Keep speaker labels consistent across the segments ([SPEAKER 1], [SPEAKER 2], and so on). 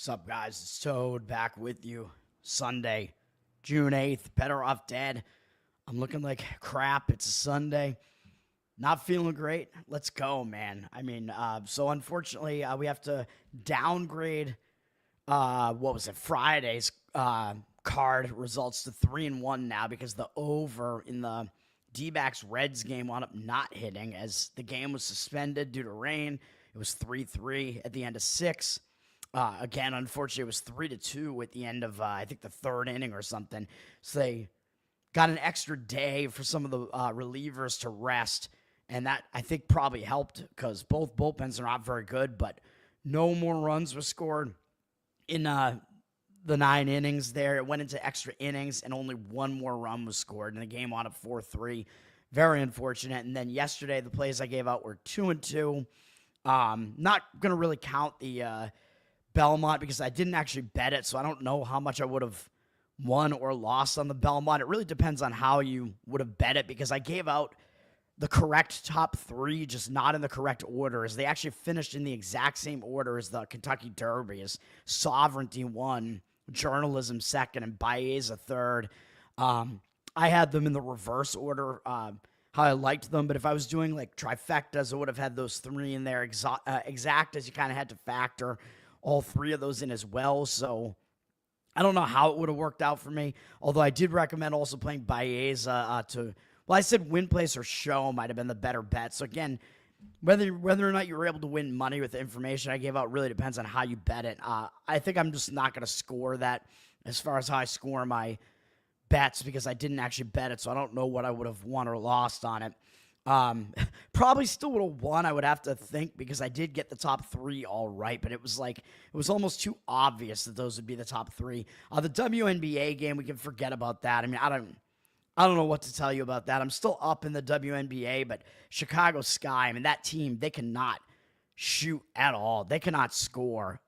[SPEAKER 1] Sup, guys? It's Toad back with you. Sunday, June 8th. Better off dead. I'm looking like crap. It's a Sunday. Not feeling great. Let's go, man. So unfortunately, we have to downgrade, Friday's card results to 3-1 now because the over in the D-backs Reds game wound up not hitting as the game was suspended due to rain. It was 3-3 at the end of 6. Again, unfortunately, it was 3-2 at the end of, I think, the third inning or something. So they got an extra day for some of the relievers to rest, and that, I think, probably helped because both bullpens are not very good, but no more runs were scored in the 9 innings there. It went into extra innings, and only one more run was scored, and the game wound up 4-3. Very unfortunate. And then yesterday, the plays I gave out were 2-2. Not going to really count the Belmont because I didn't actually bet it, so I don't know how much I would have won or lost on the Belmont. It really depends on how you would have bet it because I gave out the correct top 3, just not in the correct order, as they actually finished in the exact same order as the Kentucky Derby, as Sovereignty 1, Journalism 2nd, and Baeza 3rd. I had them in the reverse order, how I liked them, but if I was doing like trifectas, I would have had those 3 in there exact, as you kind of had to factor all 3 of those in as well. So I don't know how it would have worked out for me, although I did recommend also playing Baeza I said win place or show might have been the better bet. So again, whether or not you were able to win money with the information I gave out really depends on how you bet it. I think I'm just not going to score that as far as how I score my bets because I didn't actually bet it, so I don't know what I would have won or lost on it. Probably still would have won, I would have to think, because I did get the top 3 all right, but it was almost too obvious that those would be the top 3. The WNBA game, we can forget about that. I mean, I don't know what to tell you about that. I'm still up in the WNBA, but Chicago Sky, I mean, that team, they cannot shoot at all. They cannot score.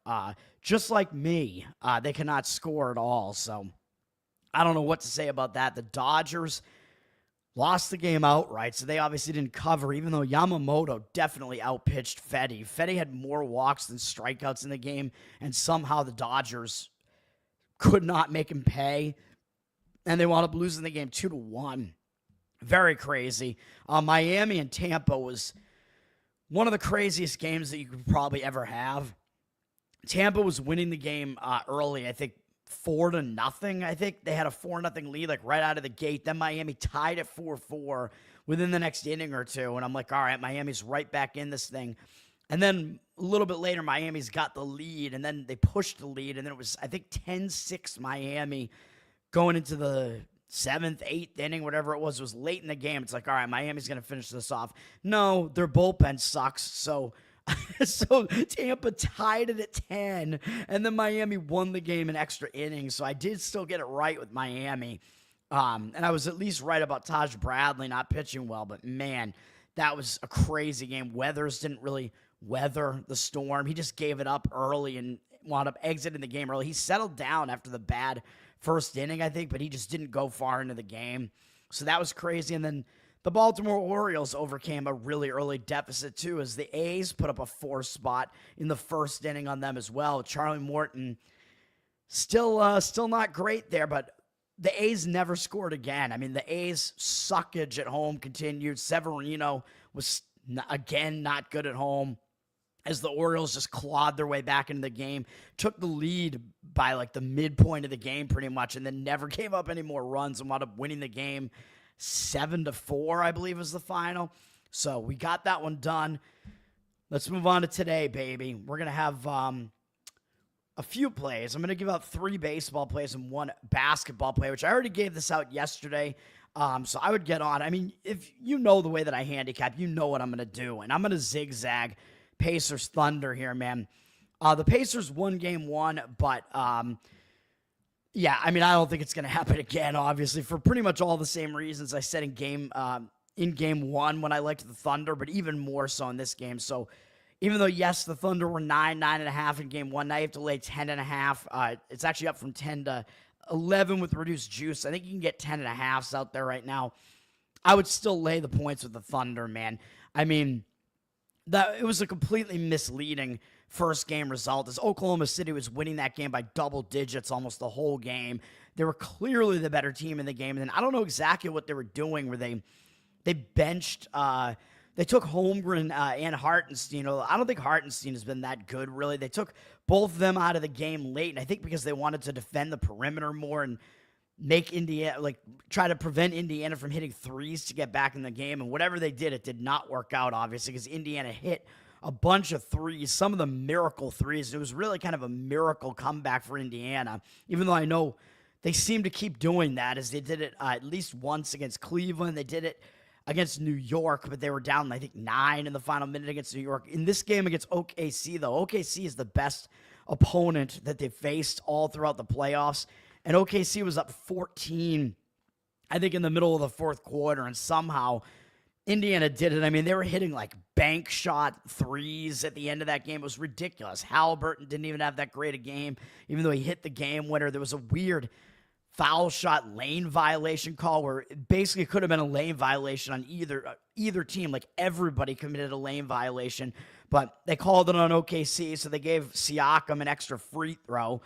[SPEAKER 1] Just like me, they cannot score at all. So I don't know what to say about that. The Dodgers lost the game outright, so they obviously didn't cover, even though Yamamoto definitely outpitched Fedde. Fedde had more walks than strikeouts in the game, and somehow the Dodgers could not make him pay, and they wound up losing the game 2-1. Very crazy. Miami and Tampa was one of the craziest games that you could probably ever have. Tampa was winning the game early, I think, 4-0. I think they had a 4-0 lead, like right out of the gate. Then Miami tied at 4-4 within the next inning or two. And I'm like, all right, Miami's right back in this thing. And then a little bit later, Miami's got the lead, and then they pushed the lead. And then it was, I think, 10-6 Miami going into the 7th, 8th inning, whatever it was late in the game. It's like, all right, Miami's going to finish this off. No, their bullpen sucks. So Tampa tied it at 10, and then Miami won the game in extra innings. So I did still get it right with Miami. And I was at least right about Taj Bradley not pitching well. But, man, that was a crazy game. Weathers didn't really weather the storm. He just gave it up early and wound up exiting the game early. He settled down after the bad first inning, I think, but he just didn't go far into the game. So that was crazy. And then the Baltimore Orioles overcame a really early deficit, too, as the A's put up a 4 spot in the first inning on them as well. Charlie Morton still not great there, but the A's never scored again. I mean, the A's suckage at home continued. Severino was, again, not good at home, as the Orioles just clawed their way back into the game, took the lead by like the midpoint of the game pretty much, and then never gave up any more runs and wound up winning the game 7-4, I believe was the final. So we got that one done. Let's move on to today, baby. We're going to have a few plays. I'm going to give out 3 baseball plays and 1 basketball play, which I already gave this out yesterday. So I would get on. I mean, if you know the way that I handicap, you know what I'm going to do. And I'm going to zigzag Pacers Thunder here, man. The Pacers won game 1, but yeah, I mean, I don't think it's going to happen again, obviously, for pretty much all the same reasons I said in game 1 when I liked the Thunder, but even more so in this game. So even though, yes, the Thunder were 9.5 in game 1, now you have to lay 10.5. It's actually up from 10 to 11 with reduced juice. I think you can get 10.5s out there right now. I would still lay the points with the Thunder, man. I mean, that it was a completely misleading first game result, as Oklahoma City was winning that game by double digits almost the whole game. They were clearly the better team in the game. And I don't know exactly what they were doing, where they benched, they took Holmgren and Hartenstein. I don't think Hartenstein has been that good, really. They took both of them out of the game late, and I think because they wanted to defend the perimeter more and make Indiana, try to prevent Indiana from hitting threes to get back in the game. And whatever they did, it did not work out, obviously, because Indiana hit a bunch of threes, some of the miracle threes. It was really kind of a miracle comeback for Indiana, even though I know they seem to keep doing that, as they did it at least once against Cleveland. They did it against New York, but they were down, I think, 9 in the final minute against New York. In this game against OKC, though, OKC is the best opponent that they faced all throughout the playoffs. And OKC was up 14, I think, in the middle of the fourth quarter, and somehow Indiana did it. I mean, they were hitting bank shot threes at the end of that game. It was ridiculous. Halliburton didn't even have that great a game, even though he hit the game winner. There was a weird foul shot lane violation call where it basically could have been a lane violation on either team. Everybody committed a lane violation, but they called it on OKC, so they gave Siakam an extra free throw,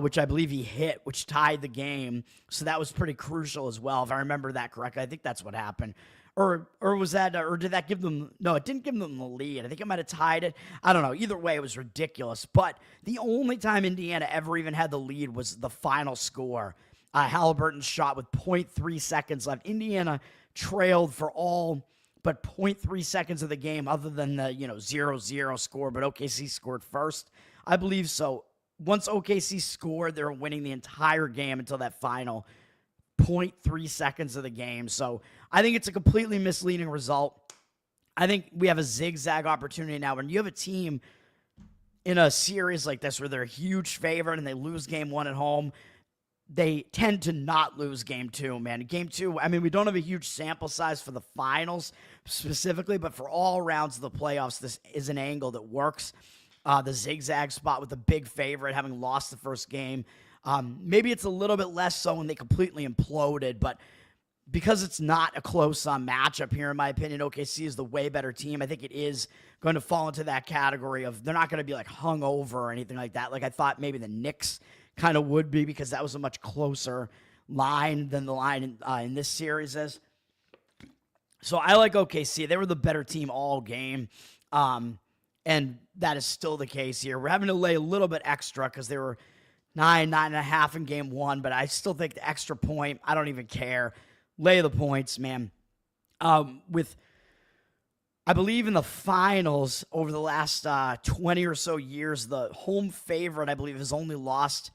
[SPEAKER 1] which I believe he hit, which tied the game. So that was pretty crucial as well, if I remember that correctly. I think that's what happened. Or was that, or did that give them, no, it didn't give them the lead. I think it might have tied it. I don't know. Either way, it was ridiculous. But the only time Indiana ever even had the lead was the final score. Halliburton shot with 0.3 seconds left. Indiana trailed for all but 0.3 seconds of the game, other than the 0-0 score, but OKC scored first. I believe so. Once OKC scored, they were winning the entire game until that final 0.3 seconds of the game. So I think it's a completely misleading result. I think we have a zigzag opportunity now. When you have a team in a series like this where they're a huge favorite and they lose game 1 at home, they tend to not lose game 2, man. Game 2, I mean, we don't have a huge sample size for the finals specifically, but for all rounds of the playoffs, this is an angle that works. The zigzag spot with the big favorite having lost the first game. Maybe it's a little bit less so when they completely imploded, but because it's not a close matchup here, in my opinion, OKC is the way better team. I think it is going to fall into that category of they're not going to be hung over or anything like that. I thought maybe the Knicks kind of would be, because that was a much closer line than the line in this series is. So I like OKC. They were the better team all game. And that is still the case here. We're having to lay a little bit extra because they were 9.5 in game 1, but I still think the extra point, I don't even care. Lay the points, man. I believe in the finals over the last 20 or so years, the home favorite, I believe, has only lost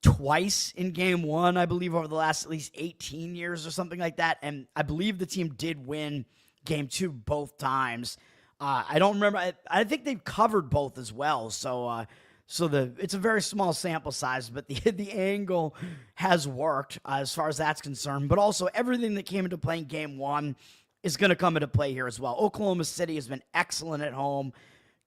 [SPEAKER 1] twice in game 1, I believe, over the last at least 18 years or something like that. And I believe the team did win game 2 both times. I don't remember. I think they've covered both as well. So it's a very small sample size, but the angle has worked as far as that's concerned. But also everything that came into play in game 1 is going to come into play here as well. Oklahoma City has been excellent at home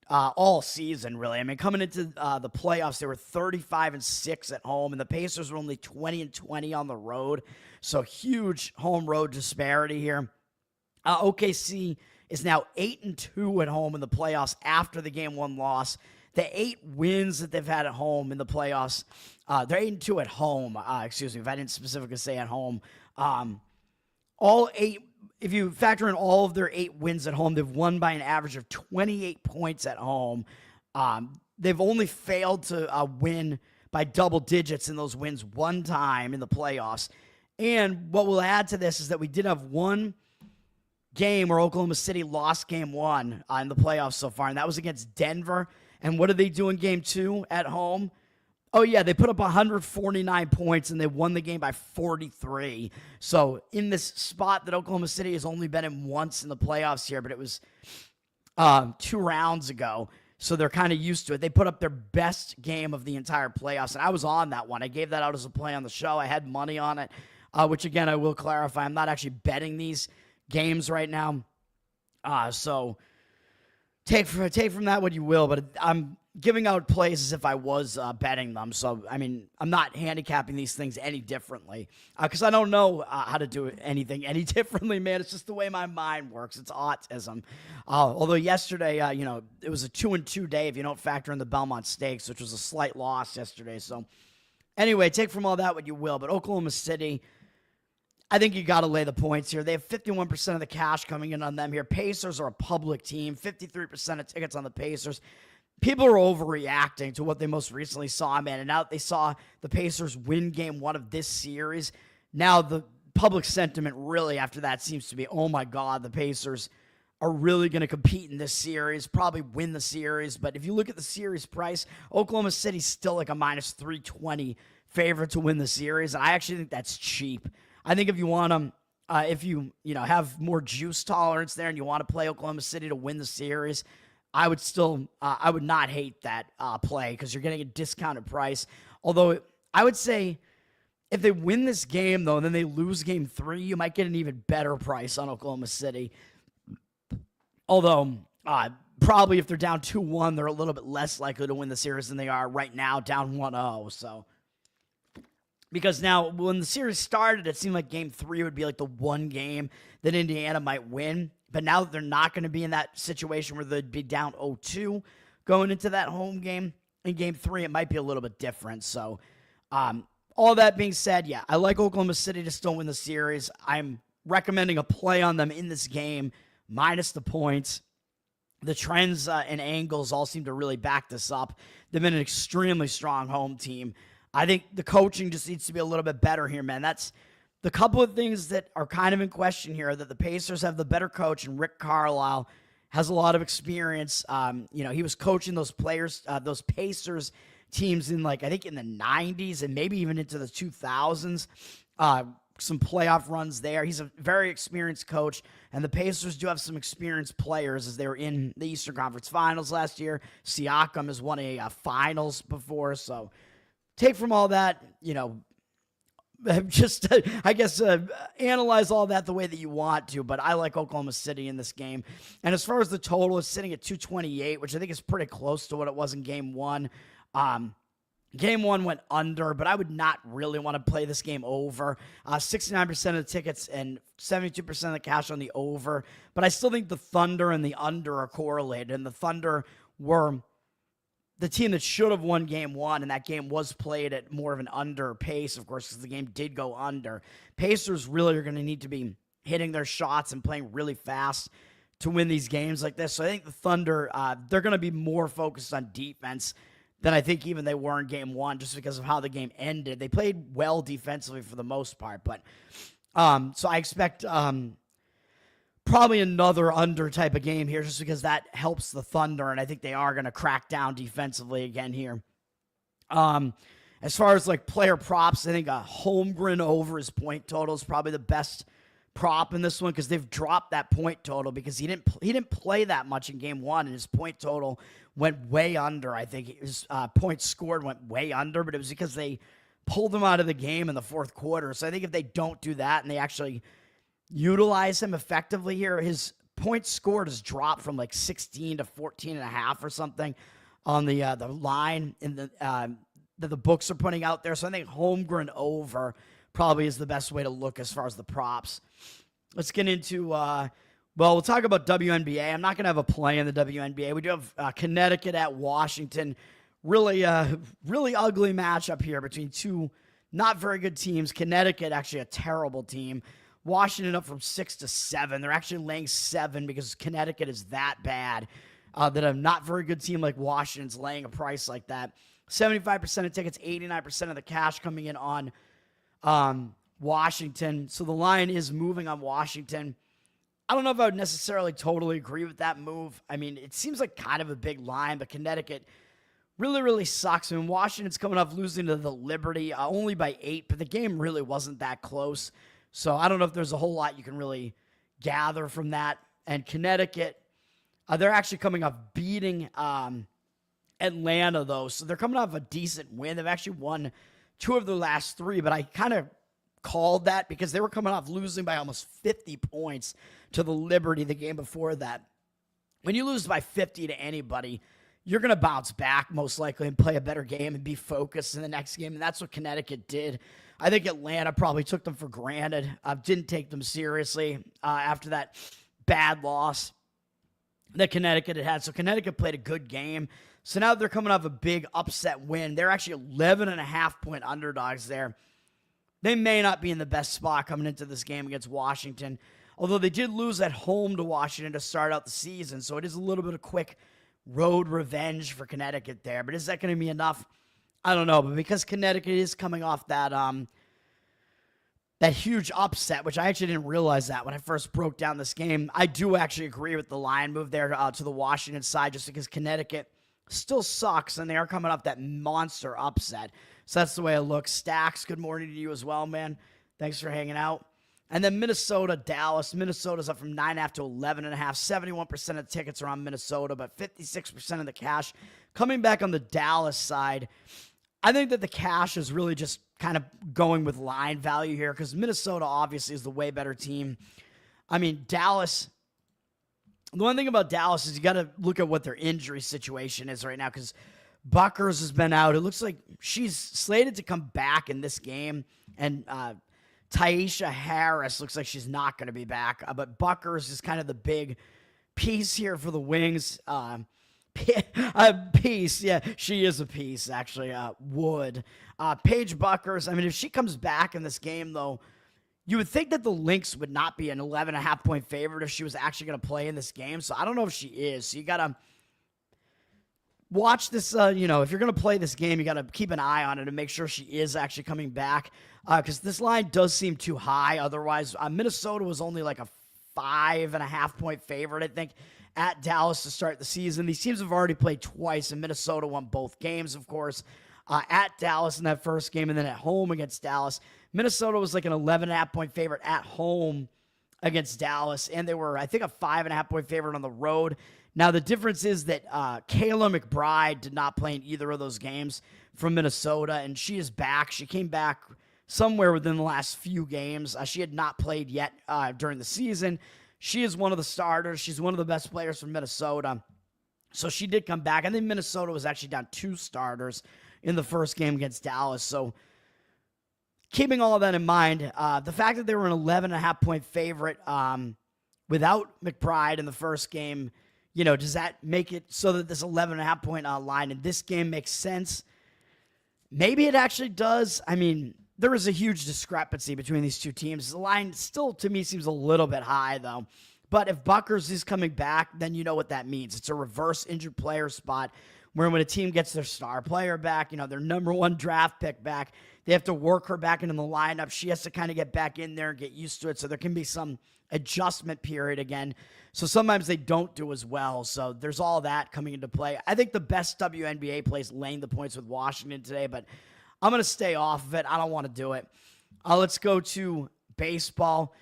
[SPEAKER 1] all season, really. I mean, coming into the playoffs, they were 35-6 at home, and the Pacers were only 20-20 on the road. So huge home road disparity here. OKC is now 8-2 at home in the playoffs after the game 1 loss. The 8 wins that they've had at home in the playoffs, they're 8-2 at home. Excuse me, if I didn't specifically say at home. All 8, if you factor in all of their 8 wins at home, they've won by an average of 28 points at home. They've only failed to win by double digits in those wins one time in the playoffs. And what we'll add to this is that we did have one game where Oklahoma City lost game 1 in the playoffs so far, and that was against Denver. And what did they do in game 2 at home? Oh, yeah, they put up 149 points, and they won the game by 43. So in this spot that Oklahoma City has only been in once in the playoffs here, but it was 2 rounds ago, so they're kind of used to it. They put up their best game of the entire playoffs, and I was on that one. I gave that out as a play on the show. I had money on it, which, again, I will clarify. I'm not actually betting these games right now. So take from that what you will, but giving out plays as if I was betting them. So, I mean, I'm not handicapping these things any differently because I don't know how to do anything any differently, man. It's just the way my mind works. It's autism. Although yesterday, it was a 2-2 day if you don't factor in the Belmont Stakes, which was a slight loss yesterday. So, anyway, take from all that what you will. But Oklahoma City, I think you got to lay the points here. They have 51% of the cash coming in on them here. Pacers are a public team, 53% of tickets on the Pacers. People are overreacting to what they most recently saw, man. And now that they saw the Pacers win game 1 of this series, now the public sentiment really after that seems to be, oh my God, the Pacers are really going to compete in this series, probably win the series. But if you look at the series price, Oklahoma City's still like a minus 320 favorite to win the series. And I actually think that's cheap. I think if you want them, if you have more juice tolerance there and you want to play Oklahoma City to win the series, I would not hate that play because you're getting a discounted price. Although I would say if they win this game, though, and then they lose game 3, you might get an even better price on Oklahoma City. Although probably if they're down 2-1, they're a little bit less likely to win the series than they are right now, down 1-0. So, because now when the series started, it seemed like game 3 would be like the one game that Indiana might win. But now that they're not going to be in that situation where they'd be down 0-2 going into that home game in game 3, it might be a little bit different. So, all that being said, yeah, I like Oklahoma City to still win the series. I'm recommending a play on them in this game, minus the points. The trends and angles all seem to really back this up. They've been an extremely strong home team. I think the coaching just needs to be a little bit better here, man. That's the couple of things that are kind of in question here, that the Pacers have the better coach, and Rick Carlisle has a lot of experience. He was coaching those Pacers teams in I think in the 90s and maybe even into the 2000s. Some playoff runs there. He's a very experienced coach, and the Pacers do have some experienced players as they were in the Eastern Conference Finals last year. Siakam has won a finals before, so take from all that, just, I guess, analyze all that the way that you want to, but I like Oklahoma City in this game. And as far as the total, it's sitting at 228, which I think is pretty close to what it was in game 1. Game 1 went under, but I would not really want to play this game over. 69% of the tickets and 72% of the cash on the over, but I still think the Thunder and the under are correlated, and the Thunder were the team that should have won game 1, and that game was played at more of an under pace, of course, because the game did go under. Pacers really are going to need to be hitting their shots and playing really fast to win these games like this. So I think the Thunder, they're going to be more focused on defense than I think even they were in game 1, just because of how the game ended. They played well defensively for the most part, but so I expect probably another under type of game here, just because that helps the Thunder, and I think they are going to crack down defensively again here. As far as player props, I think a Holmgren over his point total is probably the best prop in this one, because they've dropped that point total because he didn't play that much in game 1, and his point total went way under. I think his points scored went way under, but it was because they pulled him out of the game in the fourth quarter. So I think if they don't do that and they actually utilize him effectively here, his points scored has dropped from 16 to 14.5 or something on the line in that the books are putting out there. So I think Holmgren over probably is the best way to look as far as the props. Let's get into we'll talk about WNBA. I'm not going to have a play in the WNBA. We do have Connecticut at Washington. Really ugly matchup here between two not very good teams. Connecticut actually a terrible team. Washington up from 6 to 7. They're actually laying 7 because Connecticut is that bad that a not very good team like Washington's laying a price like that. 75% of tickets, 89% of the cash coming in on Washington. So the line is moving on Washington. I don't know if I would necessarily totally agree with that move. I mean, it seems like kind of a big line, but Connecticut really sucks. I mean, Washington's coming off losing to the Liberty only by 8, but the game really wasn't that close. So I don't know if there's a whole lot you can really gather from that. And Connecticut, they're actually coming off beating Atlanta, though. So they're coming off a decent win. They've actually won 2 of their last 3, but I kind of called that because they were coming off losing by almost 50 points to the Liberty the game before that. When you lose by 50 to anybody, you're going to bounce back most likely and play a better game and be focused in the next game. And that's what Connecticut did. I think Atlanta probably took them for granted, didn't take them seriously after that bad loss that Connecticut had. So Connecticut played a good game. So now they're coming off a big upset win. They're actually 11.5-point underdogs there. They may not be in the best spot coming into this game against Washington, although they did lose at home to Washington to start out the season. So it is a little bit of quick road revenge for Connecticut there. But is that going to be enough? I don't know. But because Connecticut is coming off that that huge upset, which I actually didn't realize that when I first broke down this game, I do actually agree with the line move there to the Washington side, just because Connecticut still sucks, and they are coming off that monster upset. So that's the way it looks. Stacks, good morning to you as well, man. Thanks for hanging out. And then Minnesota, Dallas. Minnesota's up from 9.5 to 11.5. 71% of the tickets are on Minnesota, but 56% of the cash coming back on the Dallas side. I think that the cash is really just kind of going with line value here because Minnesota obviously is the way better team. I mean, Dallas, the one thing about Dallas is you got to look at what their injury situation is right now because Buckers has been out. It looks like she's slated to come back in this game, and Taisha Harris looks like she's not going to be back, but Buckers is kind of the big piece here for the Wings. Piece, yeah, she is a piece, actually. Wood. Paige Buckers, I mean, if she comes back in this game, though, you would think that the Lynx would not be an 11.5-point favorite if she was actually going to play in this game, so I don't know if she is. So you got to watch this, if you're going to play this game, you got to keep an eye on it and make sure she is actually coming back because this line does seem too high. Otherwise, Minnesota was only like a 5.5-point favorite, I think, at Dallas to start the season. These teams have already played twice, and Minnesota won both games, of course, at Dallas in that first game and then at home against Dallas. Minnesota was like an 11.5-point favorite at home against Dallas, and they were, I think, a 5.5-point favorite on the road. Now, the difference is that Kayla McBride did not play in either of those games from Minnesota, and she is back. She came back somewhere within the last few games. She had not played yet during the season. She is one of the starters. She's one of the best players from Minnesota. So she did come back. I think Minnesota was actually down 2 starters in the first game against Dallas. So keeping all of that in mind, the fact that they were an 11.5-point favorite without McBride in the first game, does that make it so that this 11.5-point line in this game makes sense? Maybe it actually does. I mean, there is a huge discrepancy between these two teams. The line still, to me, seems a little bit high, though. But if Buckers is coming back, then you know what that means. It's a reverse injured player spot where when a team gets their star player back, their number 1 draft pick back, they have to work her back into the lineup. She has to kind of get back in there and get used to it. So there can be some adjustment period again. So sometimes they don't do as well. So there's all that coming into play. I think the best WNBA play is laying the points with Washington today, but I'm going to stay off of it. I don't want to do it. Let's go to baseball.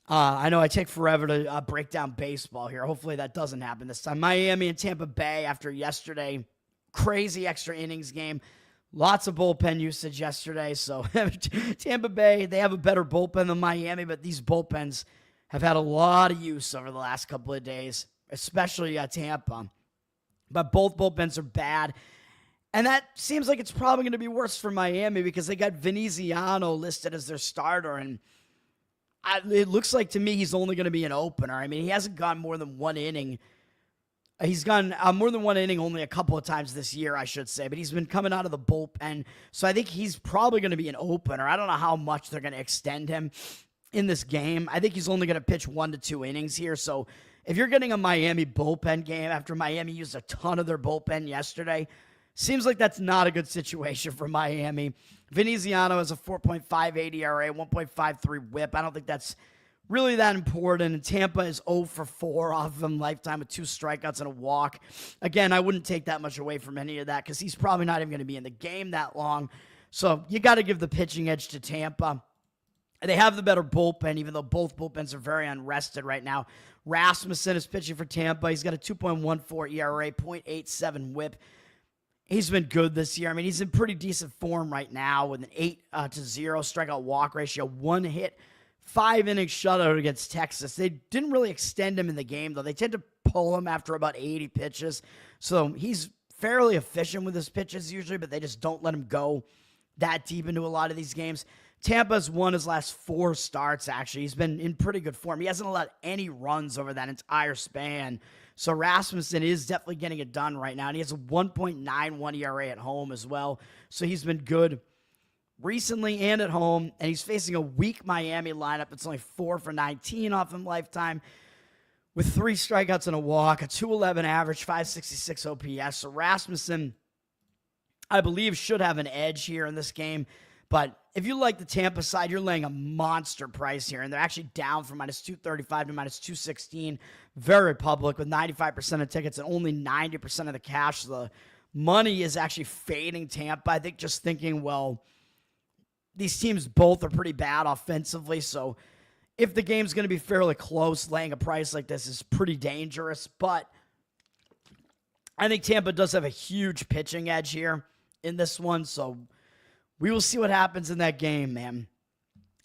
[SPEAKER 1] I know I take forever to break down baseball here. Hopefully that doesn't happen this time. Miami and Tampa Bay after yesterday. Crazy extra innings game. Lots of bullpen usage yesterday. So Tampa Bay, they have a better bullpen than Miami, but these bullpens have had a lot of use over the last couple of days, especially Tampa. But both bullpens are bad. And that seems like it's probably going to be worse for Miami because they got Veneziano listed as their starter. And it looks like to me he's only going to be an opener. I mean, he hasn't gone more than 1 inning. He's gone more than 1 inning only a couple of times this year, I should say. But he's been coming out of the bullpen. So I think he's probably going to be an opener. I don't know how much they're going to extend him in this game. I think he's only going to pitch 1 to 2 innings here. So if you're getting a Miami bullpen game after Miami used a ton of their bullpen yesterday, seems like that's not a good situation for Miami. Veneziano has a 4.58 ERA, 1.53 whip. I don't think that's really that important. And Tampa is 0 for 4 off of him lifetime with 2 strikeouts and a walk. Again, I wouldn't take that much away from any of that because he's probably not even going to be in the game that long. So you got to give the pitching edge to Tampa. They have the better bullpen, even though both bullpens are very unrested right now. Rasmussen is pitching for Tampa. He's got a 2.14 ERA, 0.87 whip. He's been good this year. I mean, he's in pretty decent form right now with an 8-0 strikeout walk ratio, 1 hit, 5-inning shutout against Texas. They didn't really extend him in the game, though. They tend to pull him after about 80 pitches. So he's fairly efficient with his pitches usually, but they just don't let him go that deep into a lot of these games. Tampa's won his last 4 starts, actually. He's been in pretty good form. He hasn't allowed any runs over that entire span. So Rasmussen is definitely getting it done right now. And he has a 1.91 ERA at home as well. So he's been good recently and at home. And he's facing a weak Miami lineup. It's only 4 for 19 off him lifetime, with 3 strikeouts and a walk, a 211 average, 566 OPS. So Rasmussen, I believe, should have an edge here in this game. But if you like the Tampa side, you're laying a monster price here. And they're actually down from minus 235 to minus 216. Very public with 95% of tickets and only 90% of the cash. The money is actually fading Tampa. I think just thinking, well, these teams both are pretty bad offensively. So if the game's going to be fairly close, laying a price like this is pretty dangerous. But I think Tampa does have a huge pitching edge here in this one. So we will see what happens in that game, man.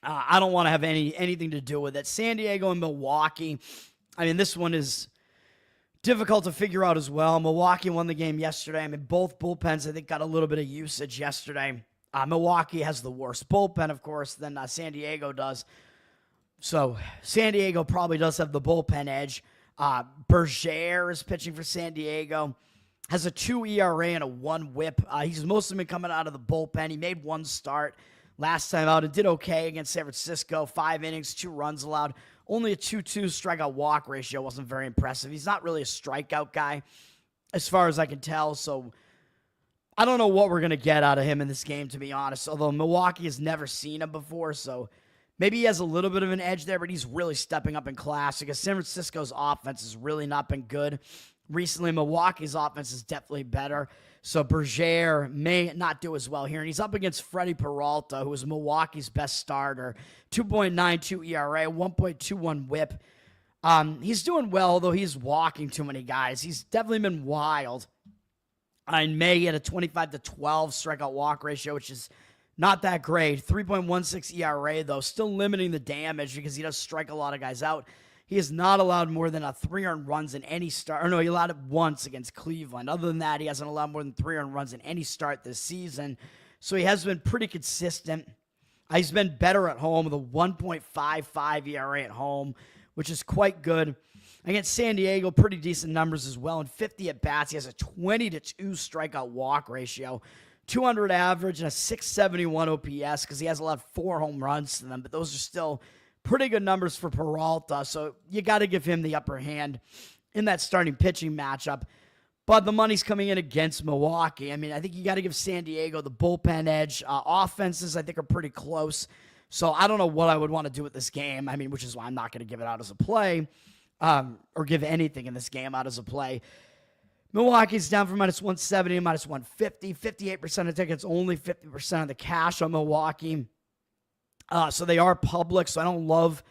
[SPEAKER 1] I don't want to have anything to do with it. San Diego and Milwaukee. I mean, this one is difficult to figure out as well. Milwaukee won the game yesterday. I mean, both bullpens, I think, got a little bit of usage yesterday. Milwaukee has the worst bullpen, of course, than San Diego does. So San Diego probably does have the bullpen edge. Berger is pitching for San Diego. Has a 2 ERA and a 1 whip. He's mostly been coming out of the bullpen. He made 1 start last time out and did okay against San Francisco. 5 innings, 2 runs allowed. Only a 2.2 strikeout walk ratio. Wasn't very impressive. He's not really a strikeout guy as far as I can tell. So I don't know what we're going to get out of him in this game, to be honest. Although Milwaukee has never seen him before. So maybe he has a little bit of an edge there, but he's really stepping up in class because San Francisco's offense has really not been good recently. Milwaukee's offense is definitely better. So Berger may not do as well here. And he's up against Freddie Peralta, who is Milwaukee's best starter. 2.92 ERA, 1.21 whip. He's doing well, though he's walking too many guys. He's definitely been wild. In May, he had a 25-12 strikeout walk ratio, which is not that great. 3.16 ERA, though, still limiting the damage because he does strike a lot of guys out. He has not allowed more than 3 earned runs in any start. Or no, he allowed it once against Cleveland. Other than that, he hasn't allowed more than 3 earned runs in any start this season. So he has been pretty consistent. He's been better at home with a 1.55 ERA at home, which is quite good. Against San Diego, pretty decent numbers as well. In 50 at-bats, he has a 20-2 strikeout walk ratio. 200 average and a 671 OPS because he has allowed 4 home runs to them. But those are still pretty good numbers for Peralta, so you got to give him the upper hand in that starting pitching matchup. But the money's coming in against Milwaukee. I mean, I think you got to give San Diego the bullpen edge. Offenses, I think, are pretty close. So I don't know what I would want to do with this game. I mean, which is why I'm not going to give it out as a play or give anything in this game out as a play. Milwaukee's down from minus 170 to minus 150. 58% of tickets, only 50% of the cash on Milwaukee. So they are public, so I don't love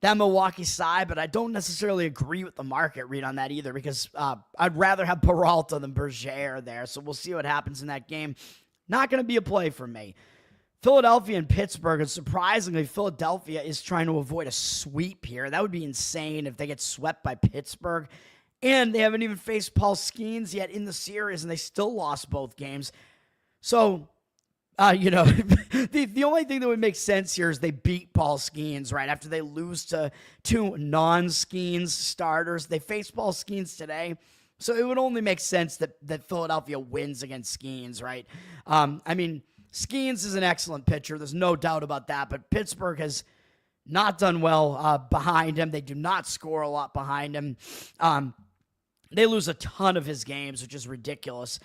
[SPEAKER 1] that Milwaukee side, but I don't necessarily agree with the market read on that either because I'd rather have Peralta than Berger there. So we'll see what happens in that game. Not going to be a play for me. Philadelphia and Pittsburgh, and surprisingly, Philadelphia is trying to avoid a sweep here. That would be insane if they get swept by Pittsburgh. And they haven't even faced Paul Skeens yet in the series, and they still lost both games. So the only thing that would make sense here is they beat Paul Skeens, right? After they lose to 2 non-Skeens starters. They face Paul Skeens today. So it would only make sense that Philadelphia wins against Skeens, right? I mean, Skeens is an excellent pitcher. There's no doubt about that. But Pittsburgh has not done well behind him. They do not score a lot behind him. They lose a ton of his games, which is ridiculous.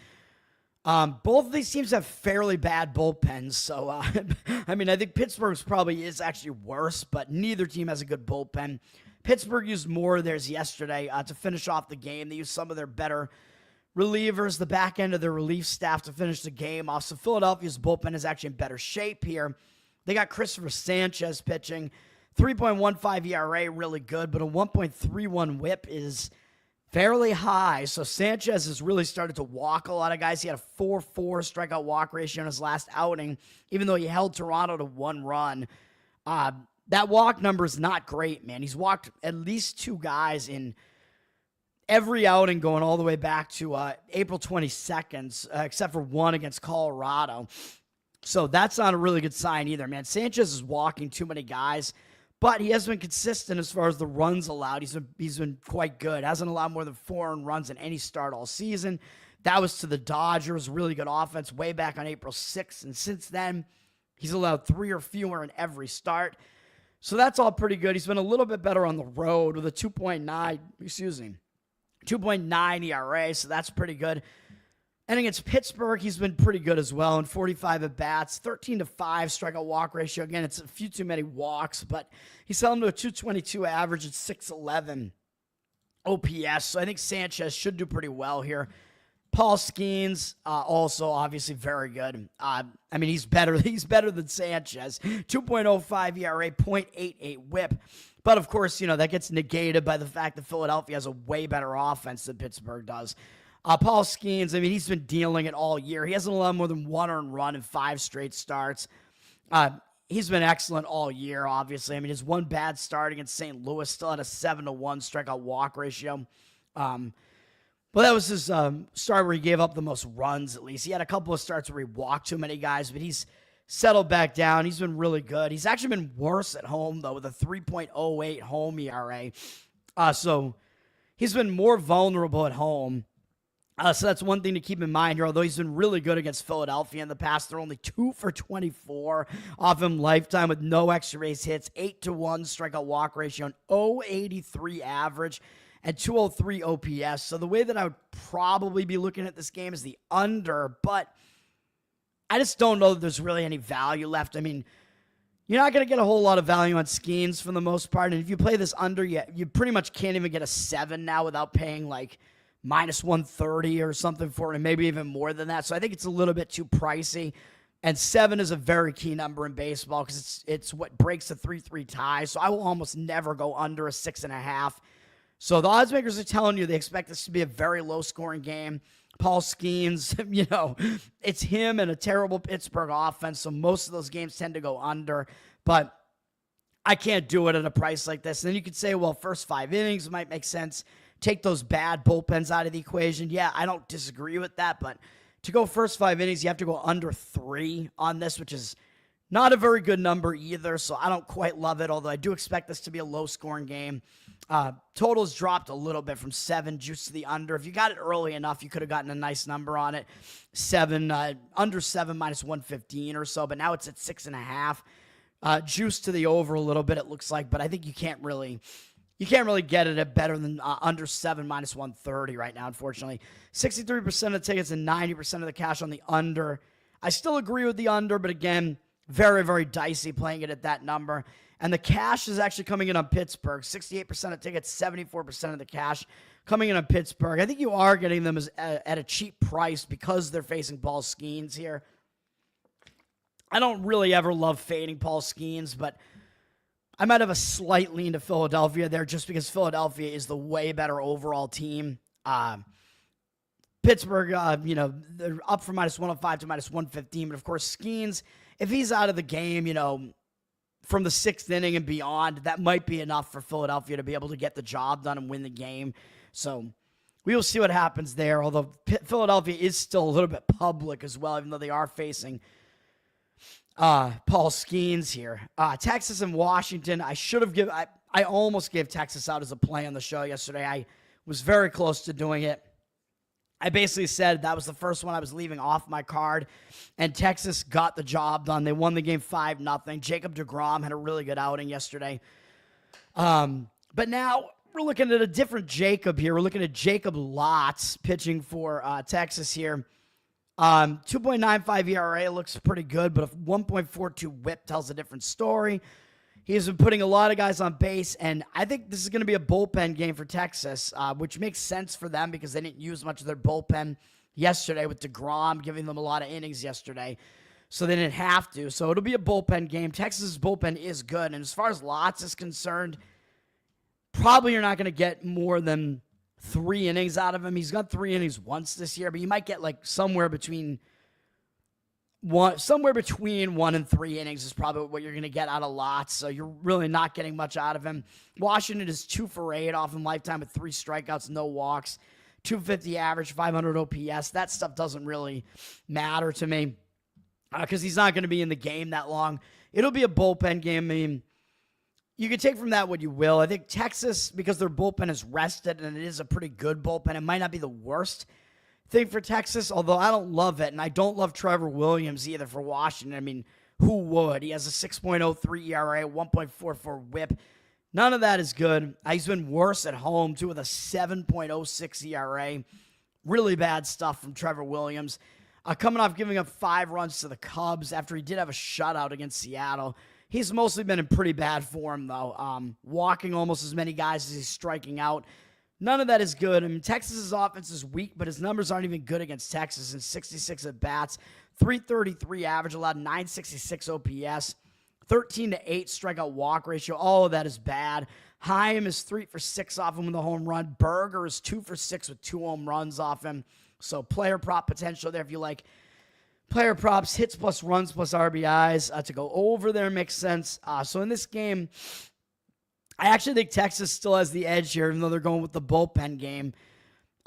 [SPEAKER 1] Both of these teams have fairly bad bullpens, so, I mean, I think Pittsburgh's probably is actually worse, but neither team has a good bullpen. Pittsburgh used more of theirs yesterday to finish off the game. They used some of their better relievers, the back end of their relief staff to finish the game off, so Philadelphia's bullpen is actually in better shape here. They got Christopher Sanchez pitching, 3.15 ERA, really good, but a 1.31 whip is fairly high, so Sanchez has really started to walk a lot of guys. He had a 4.4 strikeout walk ratio in his last outing, even though he held Toronto to 1 run. That walk number is not great, man. He's walked at least 2 guys in every outing going all the way back to April 22nd, except for one against Colorado. So that's not a really good sign either, man. Sanchez is walking too many guys, but he has been consistent as far as the runs allowed. He's been quite good. Hasn't allowed more than 4 earned runs in any start all season. That was to the Dodgers, really good offense way back on April 6th. And since then, he's allowed 3 or fewer in every start. So that's all pretty good. He's been a little bit better on the road with a 2.9 ERA, so that's pretty good. And against Pittsburgh, he's been pretty good as well in 45 at-bats, 13-5 strikeout walk ratio. Again, it's a few too many walks, but he's held him to a 222 average at 611 OPS. So I think Sanchez should do pretty well here. Paul Skeens, also obviously very good. I mean, he's better than Sanchez. 2.05 ERA, 0.88 whip. But of course, that gets negated by the fact that Philadelphia has a way better offense than Pittsburgh does. Paul Skeens, I mean, he's been dealing it all year. He hasn't allowed more than 1 earned run in 5 straight starts. He's been excellent all year, obviously. I mean, his one bad start against St. Louis still had a 7-1 strikeout walk ratio. Well, that was his start where he gave up the most runs, at least. He had a couple of starts where he walked too many guys, but he's settled back down. He's been really good. He's actually been worse at home, though, with a 3.08 home ERA. So he's been more vulnerable at home. So that's one thing to keep in mind here. Although he's been really good against Philadelphia in the past, they're only 2 for 24 off him lifetime with no extra base hits, 8-1 strikeout walk ratio, an 0.83 average, and 203 OPS. So the way that I would probably be looking at this game is the under, but I just don't know that there's really any value left. I mean, you're not going to get a whole lot of value on Skeens for the most part, and if you play this under, you pretty much can't even get a 7 now without paying like minus 130 or something for it, and maybe even more than that. So I think it's a little bit too pricey. And 7 is a very key number in baseball because it's what breaks the 3-3 tie. So I will almost never go under a 6.5. So the odds makers are telling you they expect this to be a very low-scoring game. Paul Skeens, it's him and a terrible Pittsburgh offense, so most of those games tend to go under. But I can't do it at a price like this. And then you could say, well, first 5 innings might make sense. Take those bad bullpens out of the equation. Yeah, I don't disagree with that, but to go first 5 innings, you have to go under 3 on this, which is not a very good number either, so I don't quite love it, although I do expect this to be a low-scoring game. Totals dropped a little bit from 7, juice to the under. If you got it early enough, you could have gotten a nice number on it. 7, under 7 minus 115 or so, but now it's at 6.5. Juice to the over a little bit, it looks like, but I think you can't really get it at better than under 7 minus 130 right now, unfortunately. 63% of the tickets and 90% of the cash on the under. I still agree with the under, but again, very, very dicey playing it at that number. And the cash is actually coming in on Pittsburgh. 68% of tickets, 74% of the cash coming in on Pittsburgh. I think you are getting them at a cheap price because they're facing Paul Skeens here. I don't really ever love fading Paul Skeens, but I might have a slight lean to Philadelphia there just because Philadelphia is the way better overall team. Pittsburgh, they're up from minus 105 to minus 115. But, of course, Skeens, if he's out of the game, from the 6th inning and beyond, that might be enough for Philadelphia to be able to get the job done and win the game. So we will see what happens there, although Philadelphia is still a little bit public as well, even though they are facing Paul Skeens here. Texas and Washington, I almost gave Texas out as a play on the show yesterday. I was very close to doing it. I basically said that was the first one I was leaving off my card, and Texas got the job done. They won the game 5-0. Jacob deGrom had a really good outing yesterday. But now we're looking at a different Jacob here. We're looking at Jacob Lotz pitching for Texas here. 2.95 ERA looks pretty good, but a 1.42 whip tells a different story. He's been putting a lot of guys on base, and I think this is going to be a bullpen game for Texas, which makes sense for them because they didn't use much of their bullpen yesterday with deGrom giving them a lot of innings yesterday, so they didn't have to. So it'll be a bullpen game. Texas's bullpen is good, and as far as Lotz is concerned, probably you're not going to get more than 3 innings out of him. He's got 3 innings once this year, but you might get like somewhere between somewhere between 1 and 3 innings is probably what you're going to get out of Lots. So you're really not getting much out of him. Washington is 2 for 8 off in lifetime with 3 strikeouts, no walks, 250 average, 500 OPS. That stuff doesn't really matter to me because he's not going to be in the game that long. It'll be a bullpen game. I mean, you can take from that what you will. I think Texas, because their bullpen is rested and it is a pretty good bullpen, it might not be the worst thing for Texas, although I don't love it, and I don't love Trevor Williams either for Washington. I mean, who would? He has a 6.03 ERA, 1.44 whip. None of that is good. He's been worse at home, too, with a 7.06 ERA. Really bad stuff from Trevor Williams. Coming off giving up 5 runs to the Cubs after he did have a shutout against Seattle. He's mostly been in pretty bad form, though, walking almost as many guys as he's striking out. None of that is good. I mean, Texas's offense is weak, but his numbers aren't even good against Texas. In 66 at-bats, 333 average, allowed 966 OPS, 13-8 strikeout walk ratio. All of that is bad. Heim is 3 for 6 off him with a home run. Berger is 2 for 6 with 2 home runs off him. So player prop potential there if you like player props, hits plus runs plus RBIs to go over there makes sense. So in this game, I actually think Texas still has the edge here, even though they're going with the bullpen game.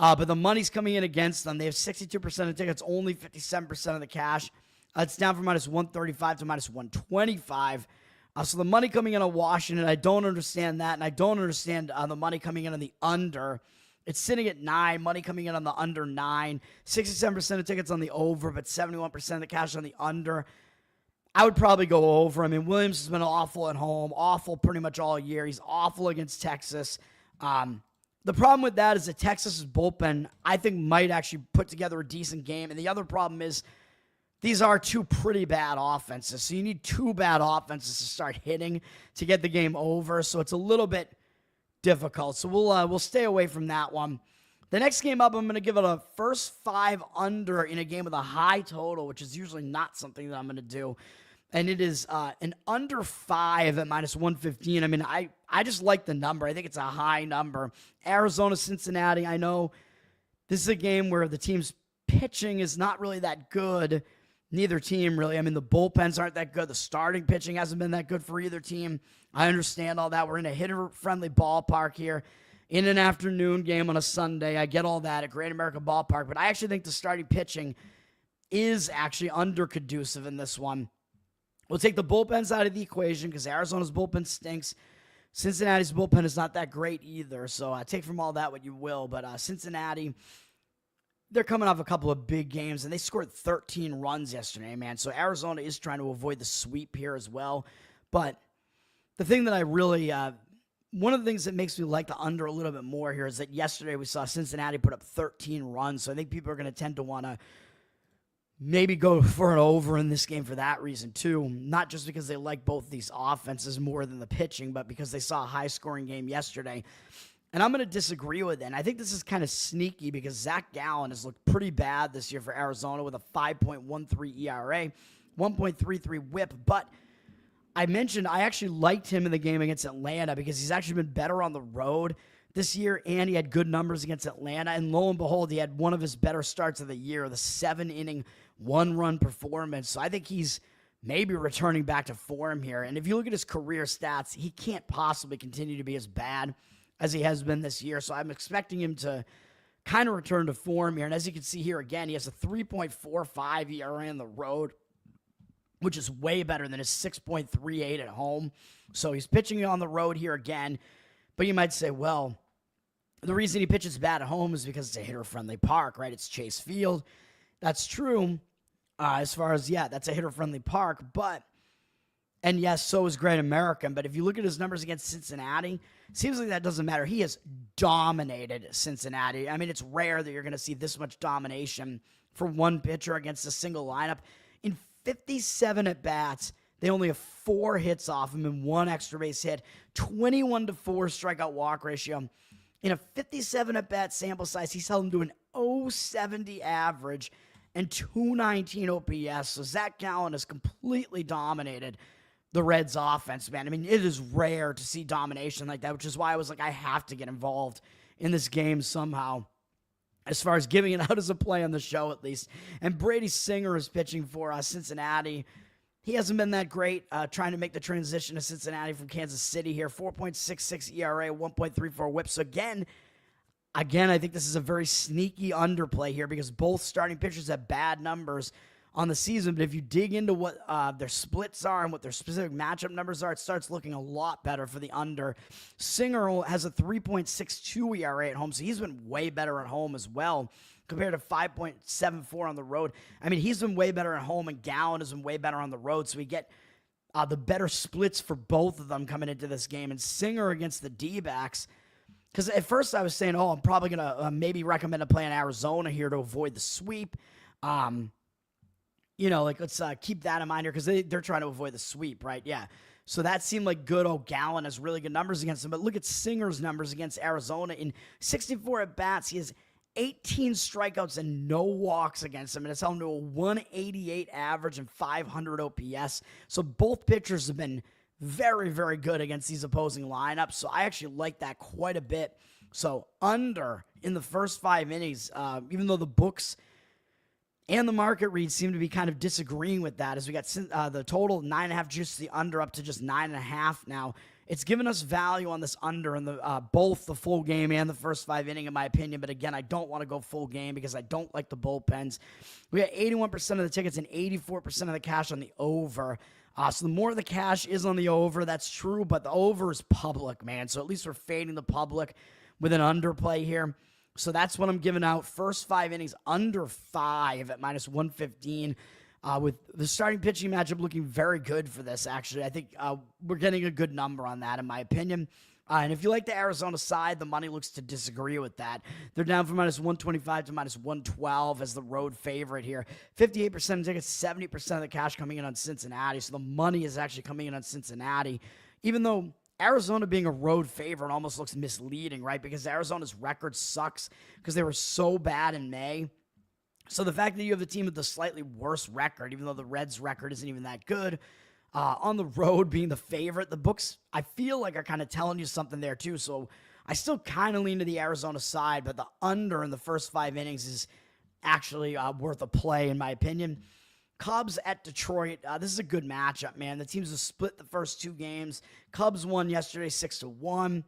[SPEAKER 1] But the money's coming in against them. They have 62% of tickets, only 57% of the cash. It's down from minus 135 to minus 125. So the money coming in on Washington, I don't understand that. And I don't understand the money coming in on the under. It's sitting at 9, money coming in on the under 9. 67% of tickets on the over, but 71% of the cash on the under. I would probably go over. I mean, Williams has been awful at home, awful pretty much all year. He's awful against Texas. The problem with that is that Texas's bullpen, I think, might actually put together a decent game. And the other problem is these are 2 pretty bad offenses. So you need 2 bad offenses to start hitting to get the game over. So it's a little bit difficult. So we'll stay away from that one. The next game up, I'm going to give it a first 5 under in a game with a high total, which is usually not something that I'm going to do. And it is an under 5 at minus 115. I mean, I just like the number. I think it's a high number. Arizona, Cincinnati, I know this is a game where the team's pitching is not really that good. Neither team really. I mean, the bullpens aren't that good. The starting pitching hasn't been that good for either team. I understand all that. We're in a hitter-friendly ballpark here. In an afternoon game on a Sunday. I get all that at Great American Ballpark, but I actually think the starting pitching is actually under-conducive in this one. We'll take the bullpens out of the equation because Arizona's bullpen stinks. Cincinnati's bullpen is not that great either, so take from all that what you will. But Cincinnati, they're coming off a couple of big games, and they scored 13 runs yesterday, man. So Arizona is trying to avoid the sweep here as well. But the thing that I really... one of the things that makes me like the under a little bit more here is that yesterday we saw Cincinnati put up 13 runs. So I think people are going to tend to want to maybe go for an over in this game for that reason too. Not just because they like both these offenses more than the pitching, but because they saw a high-scoring game yesterday. And I'm going to disagree with it. And I think this is kind of sneaky because Zach Gallen has looked pretty bad this year for Arizona with a 5.13 ERA, 1.33 whip, but I mentioned I actually liked him in the game against Atlanta because he's actually been better on the road this year, and he had good numbers against Atlanta. And lo and behold, he had one of his better starts of the year, the 7-inning, 1-run performance. So I think he's maybe returning back to form here. And if you look at his career stats, he can't possibly continue to be as bad as he has been this year. So I'm expecting him to kind of return to form here. And as you can see here again, he has a 3.45 ERA on the road, which is way better than his 6.38 at home. So he's pitching on the road here again. But you might say, well, the reason he pitches bad at home is because it's a hitter-friendly park, right? It's Chase Field. That's true as far as, yeah, that's a hitter-friendly park. But, and yes, so is Great American. But if you look at his numbers against Cincinnati, it seems like that doesn't matter. He has dominated Cincinnati. I mean, it's rare that you're going to see this much domination for one pitcher against a single lineup. In 57 at-bats, they only have 4 hits off him and 1 extra base hit, 21-4 strikeout walk ratio. In a 57 at-bat sample size, he's held him to an 070 average and 219 OPS. So Zach Gallen has completely dominated the Reds' offense, man. I mean, it is rare to see domination like that, which is why I was like, I have to get involved in this game somehow. as far as giving it out as a play on the show, at least. And Brady Singer is pitching for Cincinnati. He hasn't been that great trying to make the transition to Cincinnati from Kansas City here. 4.66 ERA, 1.34 whip. So again, I think this is a very sneaky underplay here because both starting pitchers have bad numbers on the season. But if you dig into what their splits are and what their specific matchup numbers are, it starts looking a lot better for the under. Singer has a 3.62 ERA at home, so he's been way better at home as well compared to 5.74 on the road. I mean, he's been way better at home, and Gallen has been way better on the road, so we get the better splits for both of them coming into this game. And Singer against the D-backs, because at first I was saying, I'm probably going to maybe recommend a play in Arizona here to avoid the sweep. Let's keep that in mind here because they're trying to avoid the sweep, right? Yeah. So that seemed like good. Gallen has really good numbers against him. But look at Singer's numbers against Arizona. In 64 at-bats, he has 18 strikeouts and no walks against him. And it's held him to a 188 average and 500 OPS. So both pitchers have been very, very good against these opposing lineups. So I actually like that quite a bit. So under in the first 5 innings, even though the books and the market reads seem to be kind of disagreeing with that, as we got the total 9.5 juice to the under up to just 9.5 now. It's given us value on this under in the both the full game and the first 5 inning, in my opinion. But again, I don't want to go full game because I don't like the bullpens. We got 81% of the tickets and 84% of the cash on the over. So the more the cash is on the over, that's true, but the over is public, man. So at least we're fading the public with an underplay here. So that's what I'm giving out. First 5 innings, under 5 at minus 115. With the starting pitching matchup looking very good for this, actually. I think we're getting a good number on that, in my opinion. And if you like the Arizona side, the money looks to disagree with that. They're down from minus 125 to minus 112 as the road favorite here. 58% of tickets, 70% of the cash coming in on Cincinnati. So the money is actually coming in on Cincinnati, even though Arizona being a road favorite almost looks misleading, right? Because Arizona's record sucks because they were so bad in May. So the fact that you have a team with a slightly worse record, even though the Reds' record isn't even that good, on the road being the favorite, the books, I feel like, are kind of telling you something there too. So I still kind of lean to the Arizona side, but the under in the first 5 innings is actually worth a play, in my opinion. Cubs at Detroit. This is a good matchup, man. The teams have split the first 2 games. Cubs won yesterday 6-1.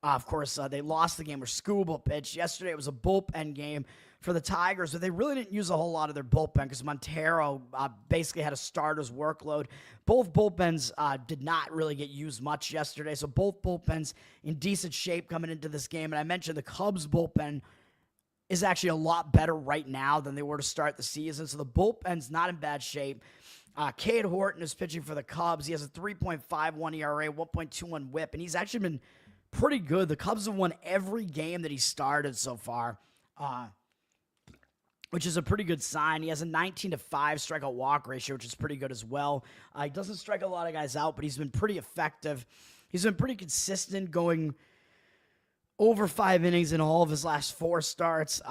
[SPEAKER 1] Of course, they lost the game where Skubal pitched. Yesterday it was a bullpen game for the Tigers, but they really didn't use a whole lot of their bullpen because Montero basically had a starter's workload. Both bullpens did not really get used much yesterday, so both bullpens in decent shape coming into this game. And I mentioned the Cubs bullpen is actually a lot better right now than they were to start the season, so the bullpen's not in bad shape. Cade Horton is pitching for the Cubs. He has a 3.51 ERA, 1.21 whip, and he's actually been pretty good. The Cubs have won every game that he started so far, which is a pretty good sign. He has a 19-5 strikeout walk ratio, which is pretty good as well. He doesn't strike a lot of guys out, but he's been pretty effective. He's been pretty consistent, going over 5 innings in all of his last 4 starts,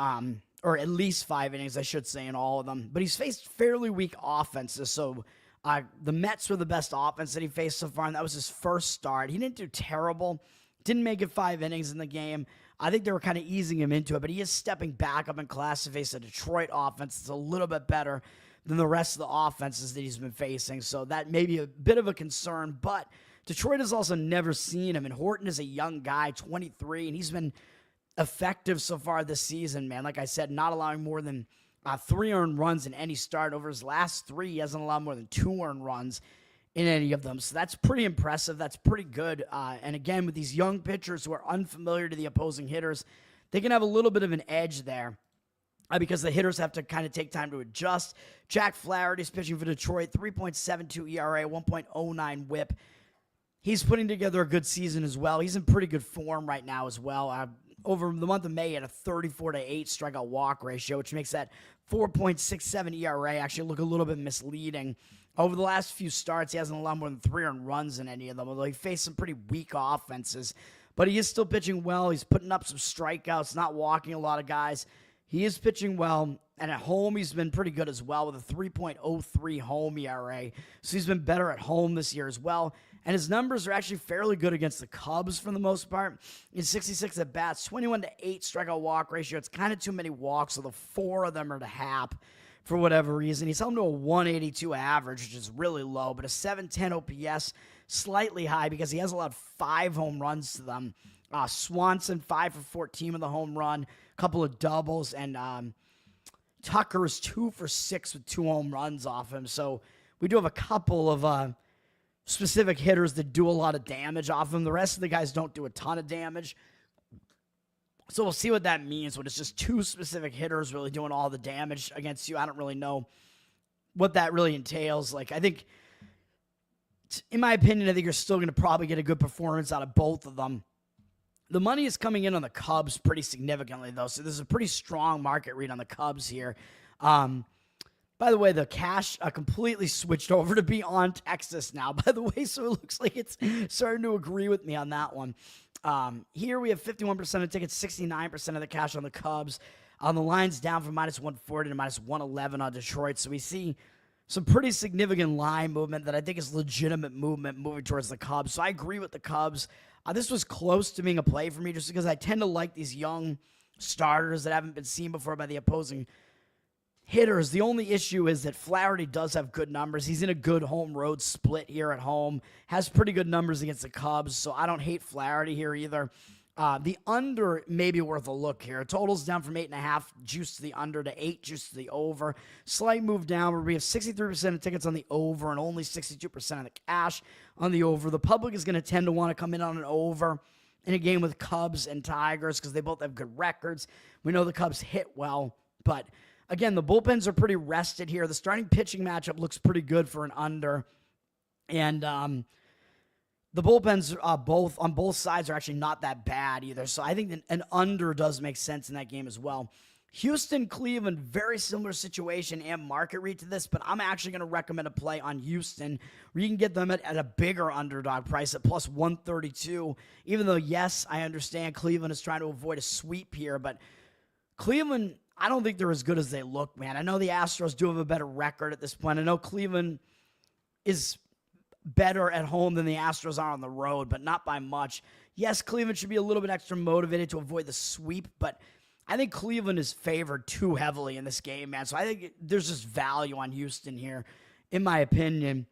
[SPEAKER 1] or at least 5 innings, I should say, in all of them. But he's faced fairly weak offenses, so the Mets were the best offense that he faced so far, and that was his first start. He didn't do terrible. Didn't make it 5 innings in the game. I think they were kind of easing him into it, but he is stepping back up in class to face a Detroit offense that's a little bit better than the rest of the offenses that he's been facing. So that may be a bit of a concern, but Detroit has also never seen him, and Horton is a young guy, 23, and he's been effective so far this season, man. Like I said, not allowing more than 3 earned runs in any start. Over his last 3, he hasn't allowed more than 2 earned runs in any of them. So that's pretty impressive. That's pretty good. And again, with these young pitchers who are unfamiliar to the opposing hitters, they can have a little bit of an edge there because the hitters have to kind of take time to adjust. Jack Flaherty's pitching for Detroit, 3.72 ERA, 1.09 whip. He's putting together a good season as well. He's in pretty good form right now as well. Over the month of May, he had a 34-8 strikeout walk ratio, which makes that 4.67 ERA actually look a little bit misleading. Over the last few starts, he hasn't allowed more than 3 earned runs in any of them, although he faced some pretty weak offenses. But he is still pitching well. He's putting up some strikeouts, not walking a lot of guys. He is pitching well, and at home he's been pretty good as well with a 3.03 home ERA. So he's been better at home this year as well. And his numbers are actually fairly good against the Cubs for the most part. In 66 at bats, 21-8 strikeout walk ratio. It's kind of too many walks, so the 4 of them are to Hap for whatever reason. He's held to a 182 average, which is really low, but a 710 OPS, slightly high because he has allowed 5 home runs to them. Swanson, 5 for 14 with a home run, a couple of doubles, and Tucker is 2 for 6 with 2 home runs off him. So we do have a couple of specific hitters that do a lot of damage off him. The rest of the guys don't do a ton of damage. So we'll see what that means when it's just 2 specific hitters really doing all the damage against you. I don't really know what that really entails. Like, I think, in my opinion, I think you're still going to probably get a good performance out of both of them. The money is coming in on the Cubs pretty significantly, though, so there's a pretty strong market read on the Cubs here. By the way, the cash completely switched over to be on Texas now, by the way, so it looks like it's starting to agree with me on that one. Here we have 51% of tickets, 69% of the cash on the Cubs. The line's down from -140 to -111 on Detroit, so we see some pretty significant line movement that I think is legitimate movement moving towards the Cubs. So I agree with the Cubs. This was close to being a play for me just because I tend to like these young starters that haven't been seen before by the opposing hitters. The only issue is that Flaherty does have good numbers. He's in a good home road split here at home. Has pretty good numbers against the Cubs, so I don't hate Flaherty here either. The under may be worth a look here. Total's down from 8.5 juice to the under to 8 juice to the over. Slight move down where we have 63% of tickets on the over and only 62% of the cash on the over. The public is going to tend to want to come in on an over in a game with Cubs and Tigers because they both have good records. We know the Cubs hit well, but again, the bullpens are pretty rested here. The starting pitching matchup looks pretty good for an under. And the bullpens on both sides are actually not that bad either. So I think an under does make sense in that game as well. Houston, Cleveland, very similar situation and market read to this, but I'm actually going to recommend a play on Houston where you can get them at a bigger underdog price at plus 132. Even though, yes, I understand Cleveland is trying to avoid a sweep here, but Cleveland, I don't think they're as good as they look, man. I know the Astros do have a better record at this point. I know Cleveland is better at home than the Astros are on the road, but not by much. Yes, Cleveland should be a little bit extra motivated to avoid the sweep, but I think Cleveland is favored too heavily in this game, man. So I think there's just value on Houston here, in my opinion.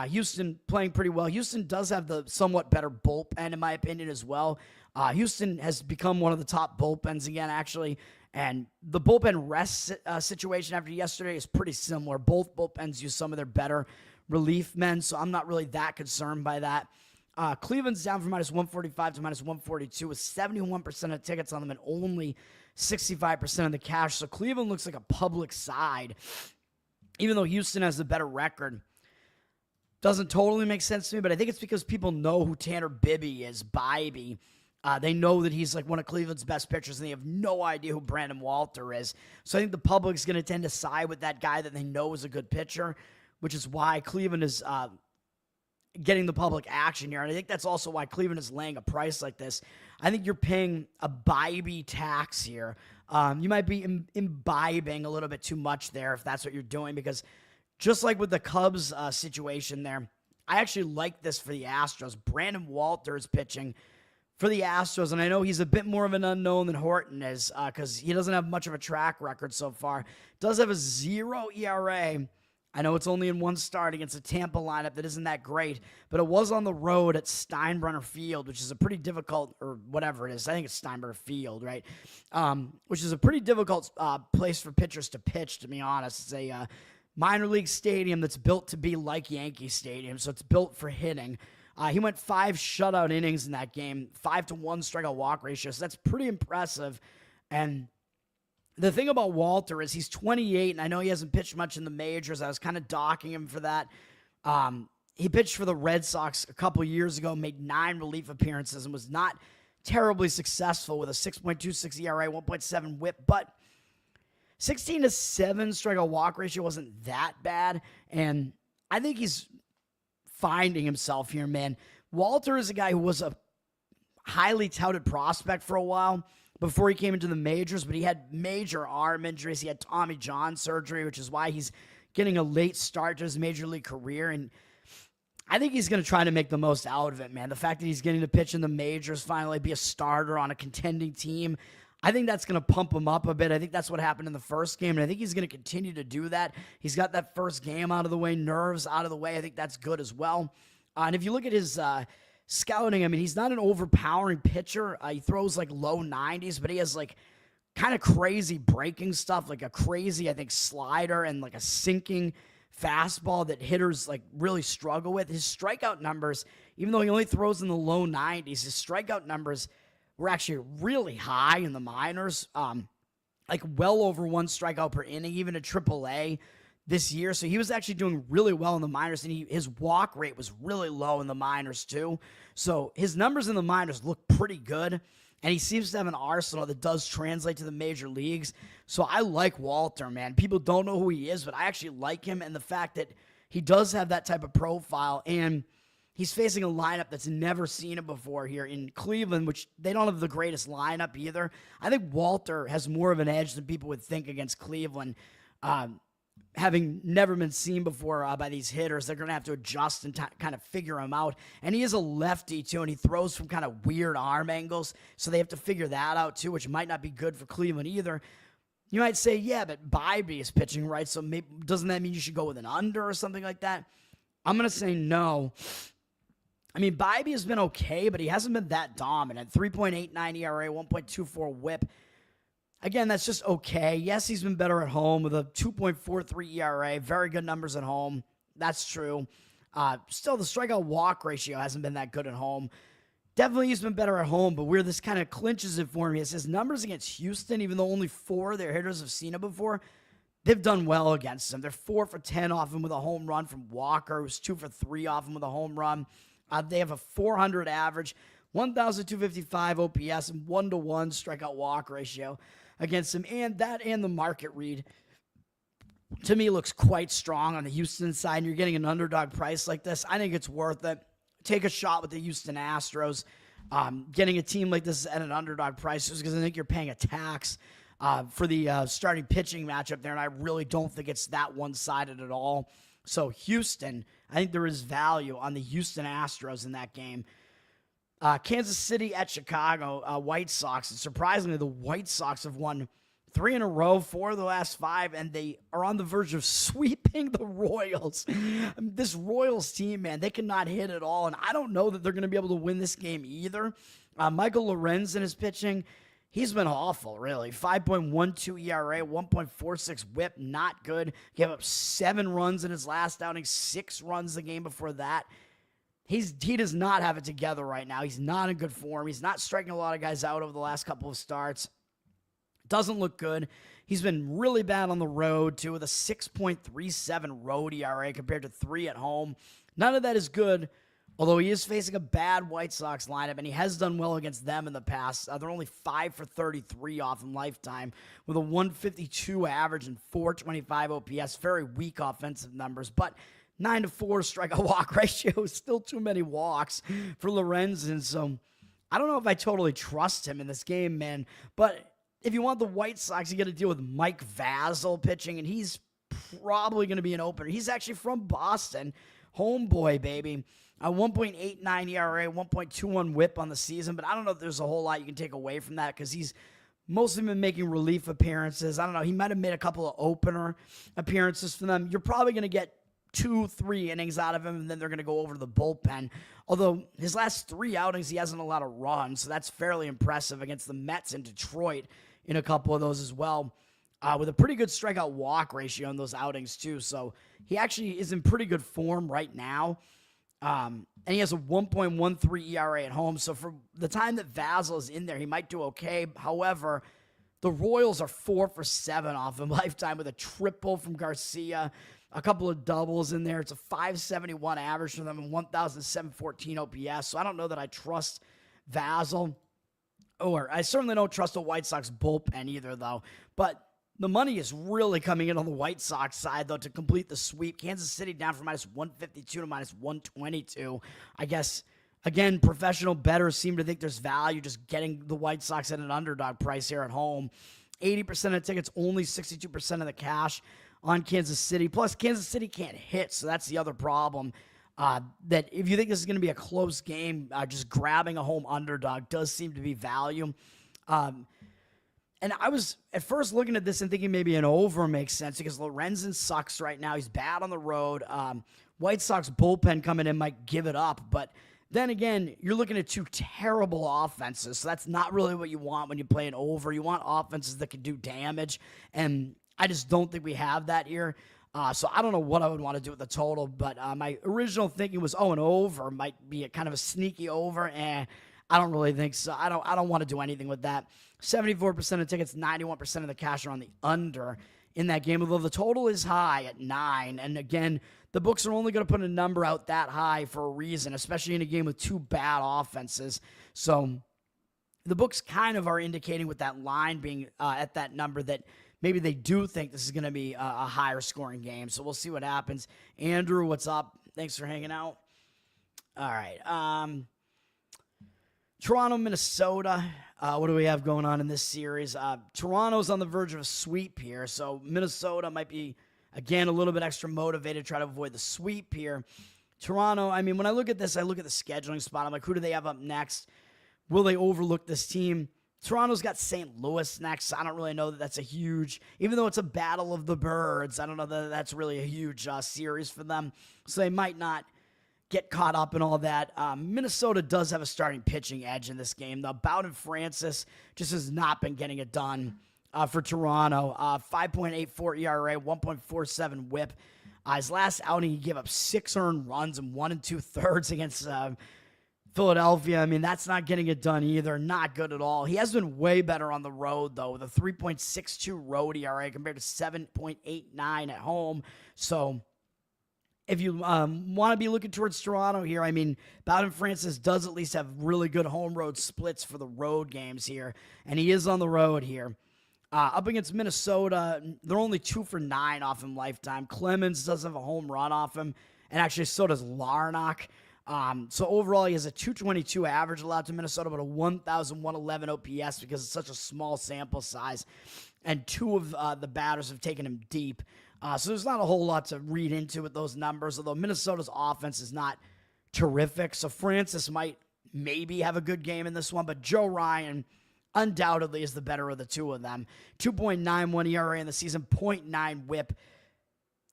[SPEAKER 1] Houston playing pretty well. Houston does have the somewhat better bullpen, in my opinion, as well. Houston has become one of the top bullpens again, actually. And the bullpen rest situation after yesterday is pretty similar. Both bullpens use some of their better relief men, so I'm not really that concerned by that. Cleveland's down from -145 to -142 with 71% of tickets on them and only 65% of the cash. So Cleveland looks like a public side, even though Houston has the better record. Doesn't totally make sense to me, but I think it's because people know who Tanner Bibby is, Bibby. They know that he's like one of Cleveland's best pitchers, and they have no idea who Brandon Walter is. So I think the public's going to tend to side with that guy that they know is a good pitcher, which is why Cleveland is getting the public action here. And I think that's also why Cleveland is laying a price like this. I think you're paying a Bibby tax here. You might be imbibing a little bit too much there if that's what you're doing, because just like with the Cubs situation there, I actually like this for the Astros. Brandon Walter is pitching for the Astros, and I know he's a bit more of an unknown than Horton is because he doesn't have much of a track record so far. Does have a 0 ERA. I know it's only in one start against a Tampa lineup that isn't that great, but it was on the road at Steinbrenner Field, which is a pretty difficult, or whatever it is. I think it's Steinbrenner Field, right? Which is a pretty difficult place for pitchers to pitch, to be honest. It's a minor league stadium that's built to be like Yankee Stadium, so it's built for hitting. He went 5 shutout innings in that game, 5-1 strikeout walk ratio, so that's pretty impressive. And the thing about Walter is he's 28, and I know he hasn't pitched much in the majors. I was kind of docking him for that. He pitched for the Red Sox a couple years ago, made 9 relief appearances, and was not terribly successful with a 6.26 ERA, 1.7 whip, but 16-7 strikeout walk ratio wasn't that bad, and I think he's finding himself here, man. Walter is a guy who was a highly touted prospect for a while. before he came into the majors, but he had major arm injuries. He had Tommy John surgery, which is why he's getting a late start to his major league career. And I think he's going to try to make the most out of it, man. The fact that he's getting to pitch in the majors, finally be a starter on a contending team, I think that's going to pump him up a bit. I think that's what happened in the first game, and I think he's going to continue to do that. He's got that first game out of the way, nerves out of the way. I think that's good as well. And if you look at his scouting, I mean, he's not an overpowering pitcher. He throws like low 90s, but he has like kind of crazy breaking stuff, like a crazy, I think, slider and like a sinking fastball that hitters like really struggle with. His strikeout numbers, even though he only throws in the low 90s, his strikeout numbers were actually really high in the minors, like well over 1 strikeout per inning, even at AAA this year. So he was actually doing really well in the minors, and his walk rate was really low in the minors too. So his numbers in the minors look pretty good, and he seems to have an arsenal that does translate to the major leagues. So I like Walter, man. People don't know who he is, but I actually like him, and the fact that he does have that type of profile, and he's facing a lineup that's never seen it before here in Cleveland, which they don't have the greatest lineup either. I think Walter has more of an edge than people would think against Cleveland. Having never been seen before by these hitters, they're going to have to adjust and kind of figure him out. And he is a lefty, too, and he throws from kind of weird arm angles, so they have to figure that out, too, which might not be good for Cleveland either. You might say, yeah, but Wnba is pitching, right? So maybe, doesn't that mean you should go with an under or something like that? I'm going to say no. I mean, Wnba has been okay, but he hasn't been that dominant. 3.89 ERA, 1.24 whip. Again, that's just okay. Yes, he's been better at home with a 2.43 ERA. Very good numbers at home. That's true. Still, the strikeout walk ratio hasn't been that good at home. Definitely he's been better at home, but where this kind of clinches it for me is his numbers against Houston, even though only 4 of their hitters have seen it before, they've done well against him. They're 4 for 10 off him with a home run from Walker, who's 2 for 3 off him with a home run. They have a 400 average, 1,255 OPS, and 1-to-1 strikeout walk ratio against him. And the market read, to me, looks quite strong on the Houston side. And you're getting an underdog price like this, I think it's worth it. Take a shot with the Houston Astros. Getting a team like this at an underdog price is because I think you're paying a tax for the starting pitching matchup there, and I really don't think it's that one-sided at all. So Houston, I think there is value on the Houston Astros in that game. Kansas City at Chicago, White Sox. And surprisingly, the White Sox have won 3 in a row, 4 of the last 5, and they are on the verge of sweeping the Royals. This Royals team, man, they cannot hit at all, and I don't know that they're going to be able to win this game either. Michael Lorenzen is pitching. He's been awful, really. 5.12 ERA, 1.46 whip, not good. Gave up 7 runs in his last outing, 6 runs the game before that. He does not have it together right now. He's not in good form. He's not striking a lot of guys out over the last couple of starts. Doesn't look good. He's been really bad on the road, too, with a 6.37 road ERA compared to 3 at home. None of that is good, although he is facing a bad White Sox lineup, and he has done well against them in the past. They're only 5 for 33 off in lifetime with a 152 average and 425 OPS. Very weak offensive numbers, but 9-4 strikeout walk ratio is still too many walks for Lorenzen. So I don't know if I totally trust him in this game, man. But if you want the White Sox, you got to deal with Mike Vasil pitching, and he's probably going to be an opener. He's actually from Boston. Homeboy, baby. 1.89 ERA, 1.21 whip on the season, but I don't know if there's a whole lot you can take away from that because he's mostly been making relief appearances. I don't know. He might have made a couple of opener appearances for them. You're probably going to get 2-3 innings out of him, and then they're going to go over to the bullpen. Although his last 3 outings, he hasn't allowed a run, so that's fairly impressive against the Mets and Detroit in a couple of those as well, with a pretty good strikeout walk ratio in those outings too. So he actually is in pretty good form right now. And he has a 1.13 ERA at home. So for the time that Vasil is in there, he might do okay. However, the Royals are 4 for 7 off him lifetime with a triple from Garcia, a couple of doubles in there. It's a 571 average for them and 1,714 OPS. So I don't know that I trust Vasil. Or I certainly don't trust the White Sox bullpen either, though. But the money is really coming in on the White Sox side, though, to complete the sweep. Kansas City down from -152 to -122. I guess Again, professional bettors seem to think there's value just getting the White Sox at an underdog price here at home. 80% of tickets, only 62% of the cash on Kansas City. Plus, Kansas City can't hit, so that's the other problem. That if you think this is going to be a close game, just grabbing a home underdog does seem to be value. And I was at first looking at this and thinking maybe an over makes sense because Lorenzen sucks right now. He's bad on the road. White Sox bullpen coming in might give it up, but then again, you're looking at two terrible offenses, so that's not really what you want when you play an over. You want offenses that can do damage, and I just don't think we have that here. So I don't know what I would want to do with the total, but my original thinking was, an over might be a kind of a sneaky over, and I don't really think so. I don't want to do anything with that. 74% of tickets, 91% of the cash are on the under in that game, although the total is high at 9. And again, the books are only going to put a number out that high for a reason, especially in a game with two bad offenses. So the books kind of are indicating with that line being at that number that maybe they do think this is going to be a higher scoring game. So we'll see what happens. Andrew, what's up? Thanks for hanging out. All right. Toronto, Minnesota. What do we have going on in this series? Toronto's on the verge of a sweep here, so Minnesota might be, again, a little bit extra motivated to try to avoid the sweep here. Toronto, I mean, when I look at this, I look at the scheduling spot. I'm like, who do they have up next? Will they overlook this team? Toronto's got St. Louis next. I don't really know that that's a huge, even though it's a battle of the birds, I don't know that that's really a huge series for them. So they might not get caught up in all that. Minnesota does have a starting pitching edge in this game. The Bowden Francis just has not been getting it done for Toronto. 5.84 ERA, 1.47 whip. His last outing, he gave up 6 earned runs and 1 2/3 against Philadelphia. I mean, that's not getting it done either. Not good at all. He has been way better on the road, though, with a 3.62 road ERA compared to 7.89 at home. So if you want to be looking towards Toronto here, I mean, Bowden Francis does at least have really good home road splits for the road games here, and he is on the road here. Up against Minnesota, they're only 2 for 9 off him lifetime. Clemens does have a home run off him, and actually so does Larnach. So overall, he has a 222 average allowed to Minnesota, but a 1,111 OPS because it's such a small sample size, and 2 of the batters have taken him deep. So there's not a whole lot to read into with those numbers, although Minnesota's offense is not terrific. So Francis might maybe have a good game in this one, but Joe Ryan undoubtedly is the better of the two of them. 2.91 ERA in the season, 0.9 whip.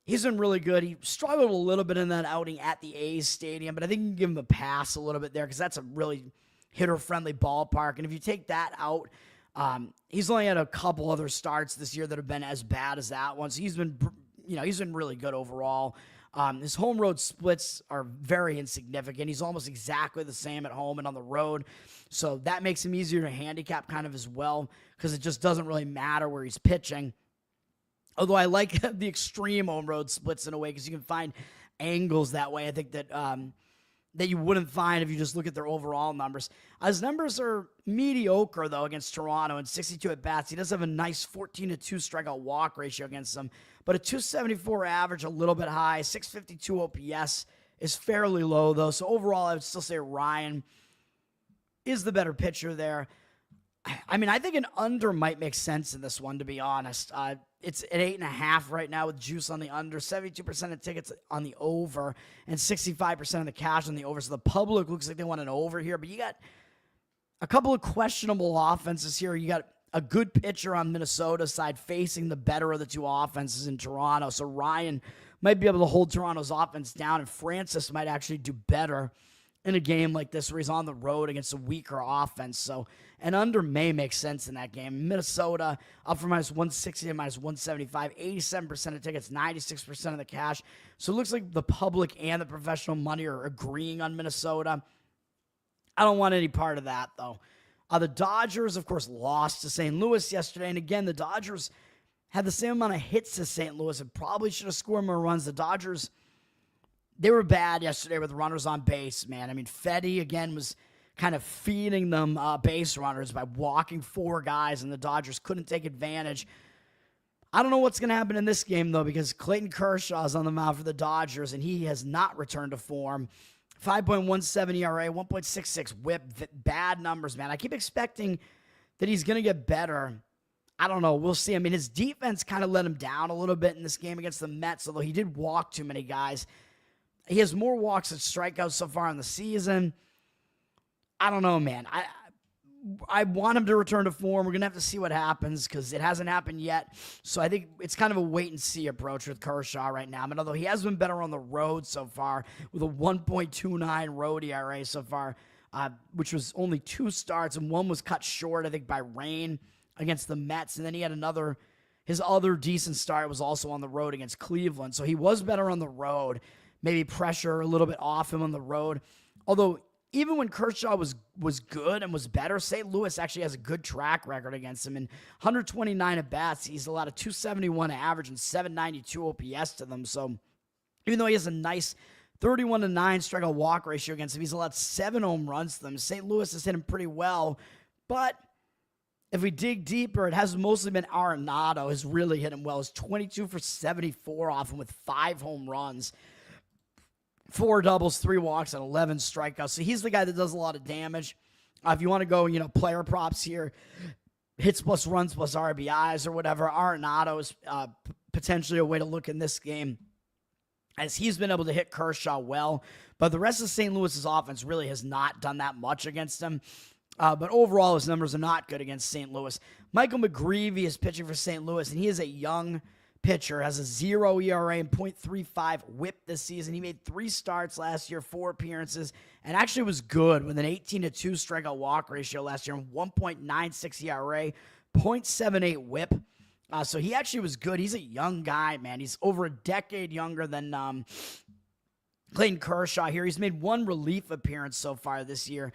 [SPEAKER 1] He's been really good. He struggled a little bit in that outing at the A's stadium, but I think you can give him a pass a little bit there because that's a really hitter-friendly ballpark. And if you take that out, he's only had a couple other starts this year that have been as bad as that one. So he's been really good overall. His home road splits are very insignificant. He's almost exactly the same at home and on the road. So that makes him easier to handicap kind of as well because it just doesn't really matter where he's pitching. Although I like the extreme home road splits in a way because you can find angles that way. I think that that you wouldn't find if you just look at their overall numbers. His numbers are mediocre, though, against Toronto and 62 at-bats. He does have a nice 14-2 strikeout walk ratio against them, but a 274 average, a little bit high. 652 OPS is fairly low, though. So overall, I would still say Ryan is the better pitcher there. I mean, I think an under might make sense in this one, to be honest. It's at 8.5 right now with juice on the under, 72% of tickets on the over, and 65% of the cash on the over. So the public looks like they want an over here, but you got a couple of questionable offenses here. You got a good pitcher on Minnesota's side facing the better of the two offenses in Toronto. So Ryan might be able to hold Toronto's offense down, and Francis might actually do better in a game like this where he's on the road against a weaker offense. So an under may make sense in that game. Minnesota up from minus 160 to minus 175, 87% of tickets, 96% of the cash. So it looks like the public and the professional money are agreeing on Minnesota. I don't want any part of that, though. The Dodgers, of course, lost to St. Louis yesterday. And again, the Dodgers had the same amount of hits as St. Louis and probably should have scored more runs. The Dodgers, they were bad yesterday with runners on base, man. I mean, Fetty, again, was kind of feeding them base runners by walking 4 guys, and the Dodgers couldn't take advantage. I don't know what's going to happen in this game, though, because Clayton Kershaw is on the mound for the Dodgers, and he has not returned to form. 5.17 ERA, 1.66 whip. Bad numbers, man. I keep expecting that he's going to get better. I don't know. We'll see. I mean, his defense kind of let him down a little bit in this game against the Mets, although he did walk too many guys. He has more walks than strikeouts so far in the season. I don't know, man. I want him to return to form. We're going to have to see what happens because it hasn't happened yet. So I think it's kind of a wait-and-see approach with Kershaw right now. I mean, although he has been better on the road so far with a 1.29 road ERA so far, which was only 2 starts, and one was cut short, I think, by rain against the Mets. And then he had his other decent start was also on the road against Cleveland. So he was better on the road, maybe pressure a little bit off him on the road. Although even when Kershaw was good and was better, St. Louis actually has a good track record against him. In 129 at-bats, he's allowed a 271 average and 792 OPS to them. So even though he has a nice 31-9 strikeout walk ratio against him, he's allowed 7 home runs to them. St. Louis has hit him pretty well. But if we dig deeper, it has mostly been Arenado has really hit him well. He's 22 for 74 off him with 5 home runs. 4 doubles, 3 walks, and 11 strikeouts. So he's the guy that does a lot of damage. If you want to go, player props here, hits plus runs plus RBIs or whatever, Arenado is potentially a way to look in this game as he's been able to hit Kershaw well. But the rest of St. Louis's offense really has not done that much against him. But overall, his numbers are not good against St. Louis. Michael McGreevy is pitching for St. Louis, and he is a young pitcher, has a 0 ERA and .35 whip this season. He made 3 starts last year, 4 appearances, and actually was good with an 18-2 strikeout walk ratio last year and 1.96 ERA, .78 whip. So he actually was good. He's a young guy, man. He's over a decade younger than Clayton Kershaw here. He's made 1 relief appearance so far this year.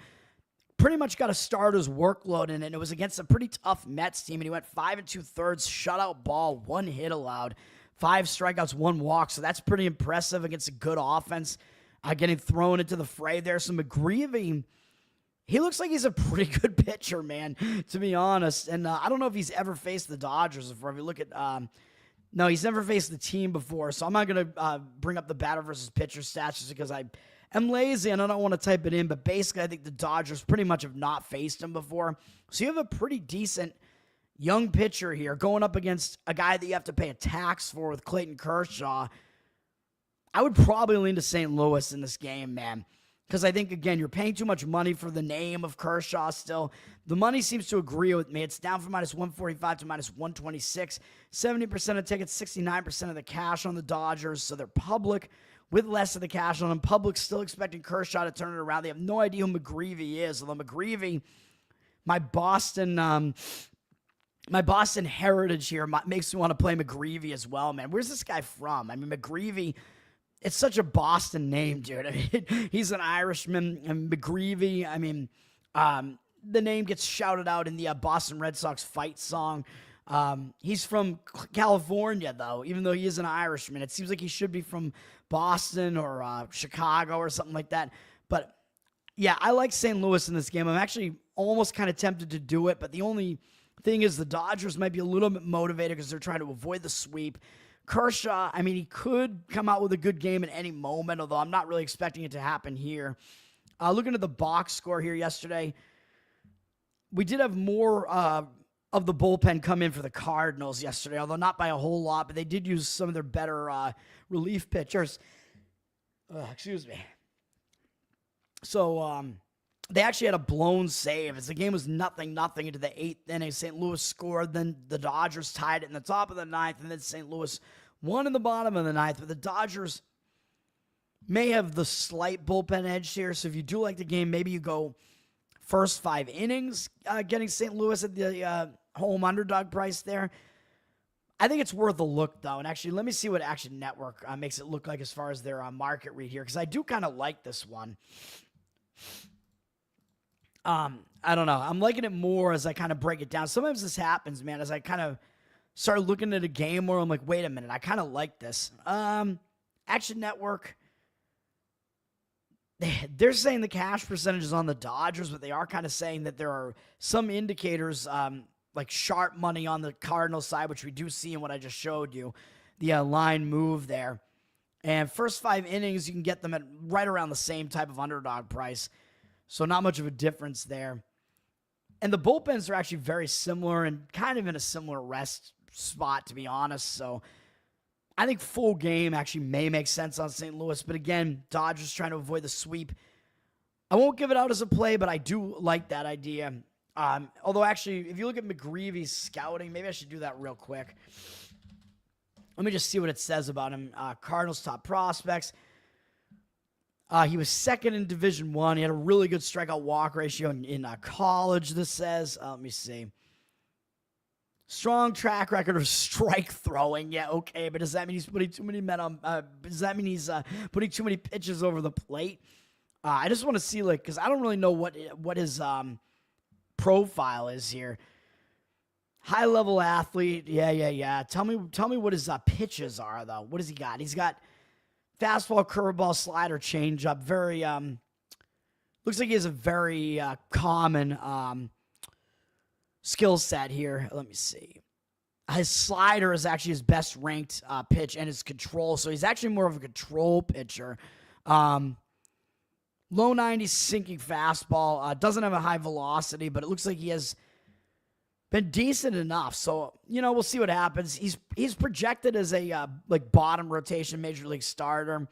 [SPEAKER 1] Pretty much got a starter's workload in it. It was against a pretty tough Mets team, and he went 5 2/3 shutout ball, 1 hit allowed, 5 strikeouts, 1 walk. So that's pretty impressive against a good offense. Getting thrown into the fray there. So McGreevy, he looks like he's a pretty good pitcher, man, to be honest. And I don't know if he's ever faced the Dodgers before. If you look at, no, he's never faced the team before. So I'm not going to bring up the batter versus pitcher stats just because I'm lazy and I don't want to type it in, but basically I think the Dodgers pretty much have not faced him before. So you have a pretty decent young pitcher here going up against a guy that you have to pay a tax for with Clayton Kershaw. I would probably lean to St. Louis in this game, man, because I think, again, you're paying too much money for the name of Kershaw still. The money seems to agree with me. It's down from -145 to -126. 70% of tickets, 69% of the cash on the Dodgers, so they're public with less of the cash on them. Public's still expecting Kershaw to turn it around. They have no idea who McGreevy is, although McGreevy, my Boston heritage here makes me want to play McGreevy as well, man. Where's this guy from? I mean, McGreevy, it's such a Boston name, dude. I mean, he's an Irishman, and McGreevy, I mean, the name gets shouted out in the Boston Red Sox fight song. He's from California, though, even though he is an Irishman. It seems like he should be from Boston or Chicago or something like that. But, yeah, I like St. Louis in this game. I'm actually almost kind of tempted to do it, but the only thing is the Dodgers might be a little bit motivated because they're trying to avoid the sweep. Kershaw, I mean, he could come out with a good game at any moment, although I'm not really expecting it to happen here. Looking at the box score here yesterday, we did have more of the bullpen come in for the Cardinals yesterday, although not by a whole lot, but they did use some of their better relief pitchers. Excuse me. So they actually had a blown save as the game was 0-0 into the 8th inning. St. Louis scored, then the Dodgers tied it in the top of the 9th, and then St. Louis won in the bottom of the 9th. But the Dodgers may have the slight bullpen edge here, so if you do like the game, maybe you go first 5 innings, getting St. Louis at the home underdog price there. I think it's worth a look, though. And actually, let me see what Action Network makes it look like as far as their market read here, because I do kind of like this one. I don't know. I'm liking it more as I kind of break it down. Sometimes this happens, man, as I kind of start looking at a game where I'm like, wait a minute, I kind of like this. Action Network, they're saying the cash percentage is on the Dodgers, but they are kind of saying that there are some indicators, like sharp money on the Cardinals side, which we do see in what I just showed you, the line move there. And first 5 innings, you can get them at right around the same type of underdog price. So not much of a difference there. And the bullpens are actually very similar and kind of in a similar rest spot, to be honest. So I think full game actually may make sense on St. Louis. But again, Dodgers trying to avoid the sweep. I won't give it out as a play, but I do like that idea. Although, actually, if you look at McGreevy's scouting, maybe I should do that real quick. Let me just see what it says about him. Cardinals top prospects. He was second in Division I. He had a really good strikeout walk ratio in college, this says. Let me see. Strong track record of strike throwing. Yeah, okay, but does that mean he's putting too many men on? Does that mean he's putting too many pitches over the plate? I just want to see, like, because I don't really know what his profile is here. High level athlete. Yeah. Tell me what his pitches are though. What does he got? He's got fastball, curveball, slider, changeup. Very looks like he has a very common skill set here. Let me see. His slider is actually his best ranked pitch, and his control. So he's actually more of a control pitcher. Low 90s sinking fastball. Doesn't have a high velocity, but it looks like he has been decent enough. So, we'll see what happens. He's projected as a bottom rotation major league starter.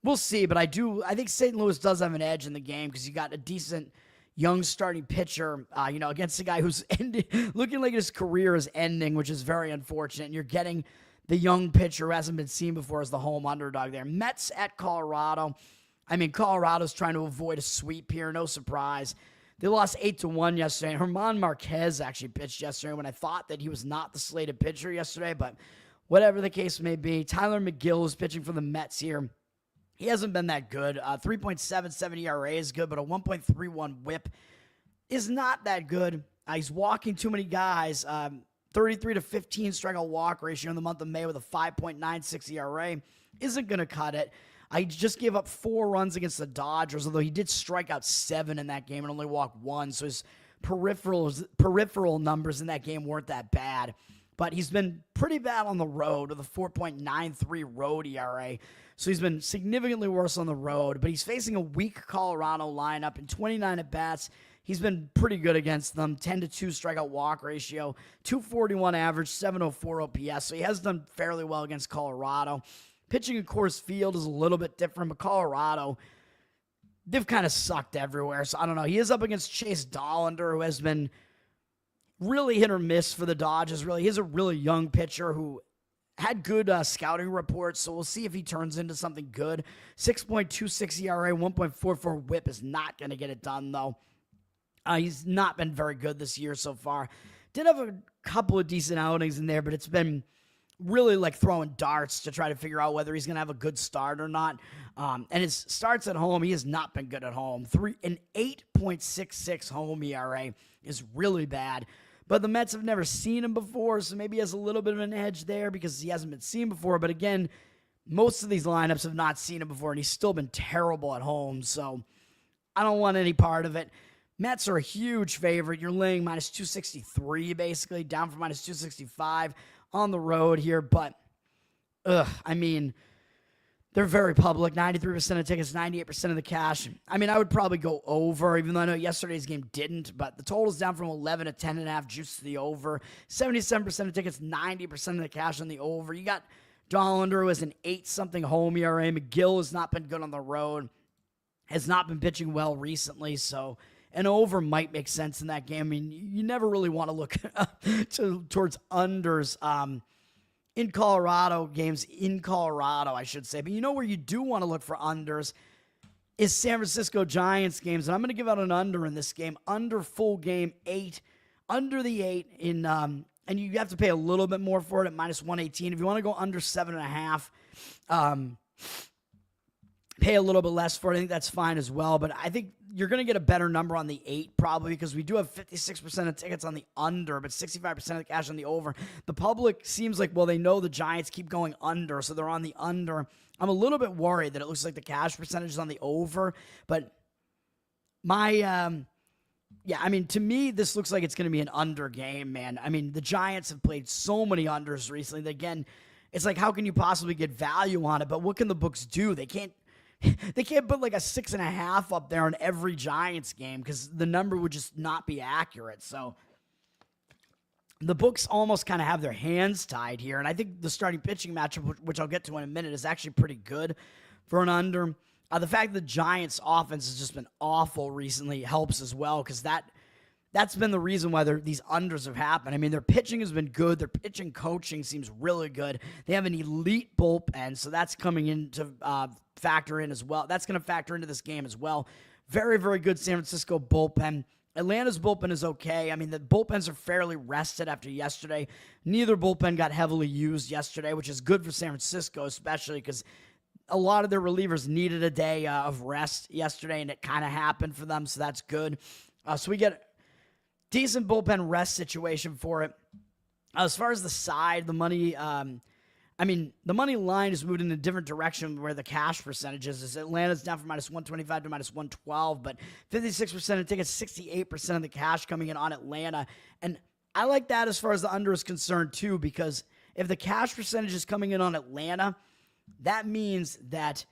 [SPEAKER 1] We'll see, but I think St. Louis does have an edge in the game because you got a decent young starting pitcher, against a guy who's looking like his career is ending, which is very unfortunate. And you're getting the young pitcher who hasn't been seen before as the home underdog there. Mets at Colorado. I mean, Colorado's trying to avoid a sweep here. No surprise. They lost 8-1 yesterday. German Marquez actually pitched yesterday when I thought that he was not the slated pitcher yesterday, but whatever the case may be. Tyler McGill is pitching for the Mets here. He hasn't been that good. 3.77 ERA is good, but a 1.31 whip is not that good. He's walking too many guys. 33 to 15 strikeout walk ratio in the month of May with a 5.96 ERA isn't going to cut it. I just gave up 4 runs against the Dodgers, although he did strike out 7 in that game and only walk 1. So his peripheral numbers in that game weren't that bad. But he's been pretty bad on the road with a 4.93 road ERA. So he's been significantly worse on the road. But he's facing a weak Colorado lineup in 29 at-bats. He's been pretty good against them. 10-2 strikeout walk ratio, 241 average, 704 OPS. So he has done fairly well against Colorado. Pitching in Coors Field is a little bit different, but Colorado, they've kind of sucked everywhere. So I don't know. He is up against Chase Dollander, who has been really hit or miss for the Dodgers. Really, he's a really young pitcher who had good scouting reports, so we'll see if he turns into something good. 6.26 ERA, 1.44 whip is not going to get it done, though. He's not been very good this year so far. Did have a couple of decent outings in there, but it's been really like throwing darts to try to figure out whether he's going to have a good start or not. And his starts at home, he has not been good at home. An 8.66 home ERA is really bad. But the Mets have never seen him before, so maybe he has a little bit of an edge there because he hasn't been seen before. But again, most of these lineups have not seen him before, and he's still been terrible at home. So I don't want any part of it. Mets are a huge favorite. You're laying minus 263, basically, down from minus 265 on the road here. But, I mean, they're very public. 93% of tickets, 98% of the cash. I mean, I would probably go over, even though I know yesterday's game didn't. But the total's down from 11 to 10.5, juice to the over. 77% of tickets, 90% of the cash on the over. You got Dollander, who has an 8-something home ERA. McGill has not been good on the road. Has not been pitching well recently, so an over might make sense in that game. I mean, you never really want to look towards unders in Colorado, games in Colorado, I should say. But you know where you do want to look for unders is San Francisco Giants games. And I'm going to give out an under in this game. Under full game 8. Under the 8 in and you have to pay a little bit more for it at minus 118. If you want to go under 7.5, pay a little bit less for it. I think that's fine as well. But I think you're going to get a better number on the 8 probably because we do have 56% of tickets on the under, but 65% of the cash on the over. The public seems like, well, they know the Giants keep going under, so they're on the under. I'm a little bit worried that it looks like the cash percentage is on the over, but my, I mean, to me, this looks like it's going to be an under game, man. I mean, the Giants have played so many unders recently that, again, it's like, how can you possibly get value on it? But what can the books do? They can't put like a 6.5 up there on every Giants game because the number would just not be accurate. So the books almost kind of have their hands tied here. And I think the starting pitching matchup, which I'll get to in a minute, is actually pretty good for an under. The fact that the Giants' offense has just been awful recently helps as well, because that's been the reason why these unders have happened. I mean, their pitching has been good. Their pitching coaching seems really good. They have an elite bullpen, so that's coming in to factor in as well. That's going to factor into this game as well. Very, very good San Francisco bullpen. Atlanta's bullpen is okay. I mean, the bullpens are fairly rested after yesterday. Neither bullpen got heavily used yesterday, which is good for San Francisco, especially because a lot of their relievers needed a day of rest yesterday, and it kind of happened for them, so that's good. So we get decent bullpen rest situation for it. As far as the side, the money, the money line has moved in a different direction where the cash percentage is. Atlanta's down from -125 to -112, but 56%, I think it's 68% of the cash coming in on Atlanta. And I like that as far as the under is concerned too, because if the cash percentage is coming in on Atlanta, that means that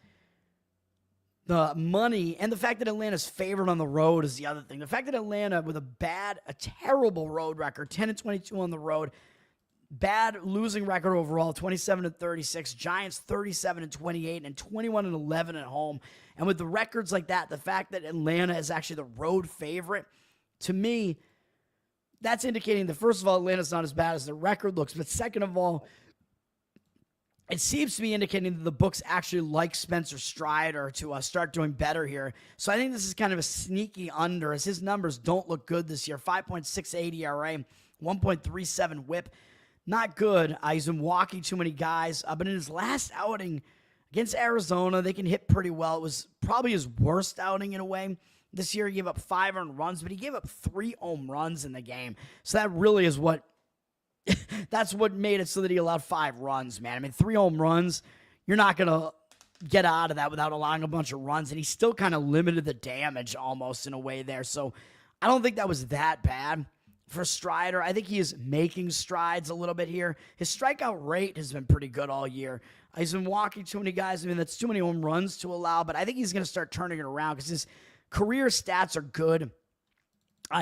[SPEAKER 1] the money and the fact that Atlanta's favored on the road is the other thing. The fact that Atlanta, with a terrible road record, 10-22 on the road, bad losing record overall, 27-36, Giants 37-28, and 21-11 at home. And with the records like that, the fact that Atlanta is actually the road favorite, to me, that's indicating that, first of all, Atlanta's not as bad as the record looks, but second of all, it seems to be indicating that the books actually like Spencer Strider to start doing better here. So I think this is kind of a sneaky under, as his numbers don't look good this year. 5.68 ERA, 1.37 whip. Not good. He's been walking too many guys. But in his last outing against Arizona, they can hit pretty well. It was probably his worst outing in a way. This year he gave up 5 earned runs, but he gave up 3 home runs in the game. So that really is that's what made it so that he allowed 5 runs, man. I mean, 3 home runs, you're not going to get out of that without allowing a bunch of runs. And he still kind of limited the damage almost in a way there. So I don't think that was that bad for Strider. I think he is making strides a little bit here. His strikeout rate has been pretty good all year. He's been walking too many guys. I mean, that's too many home runs to allow, but I think he's going to start turning it around because his career stats are good.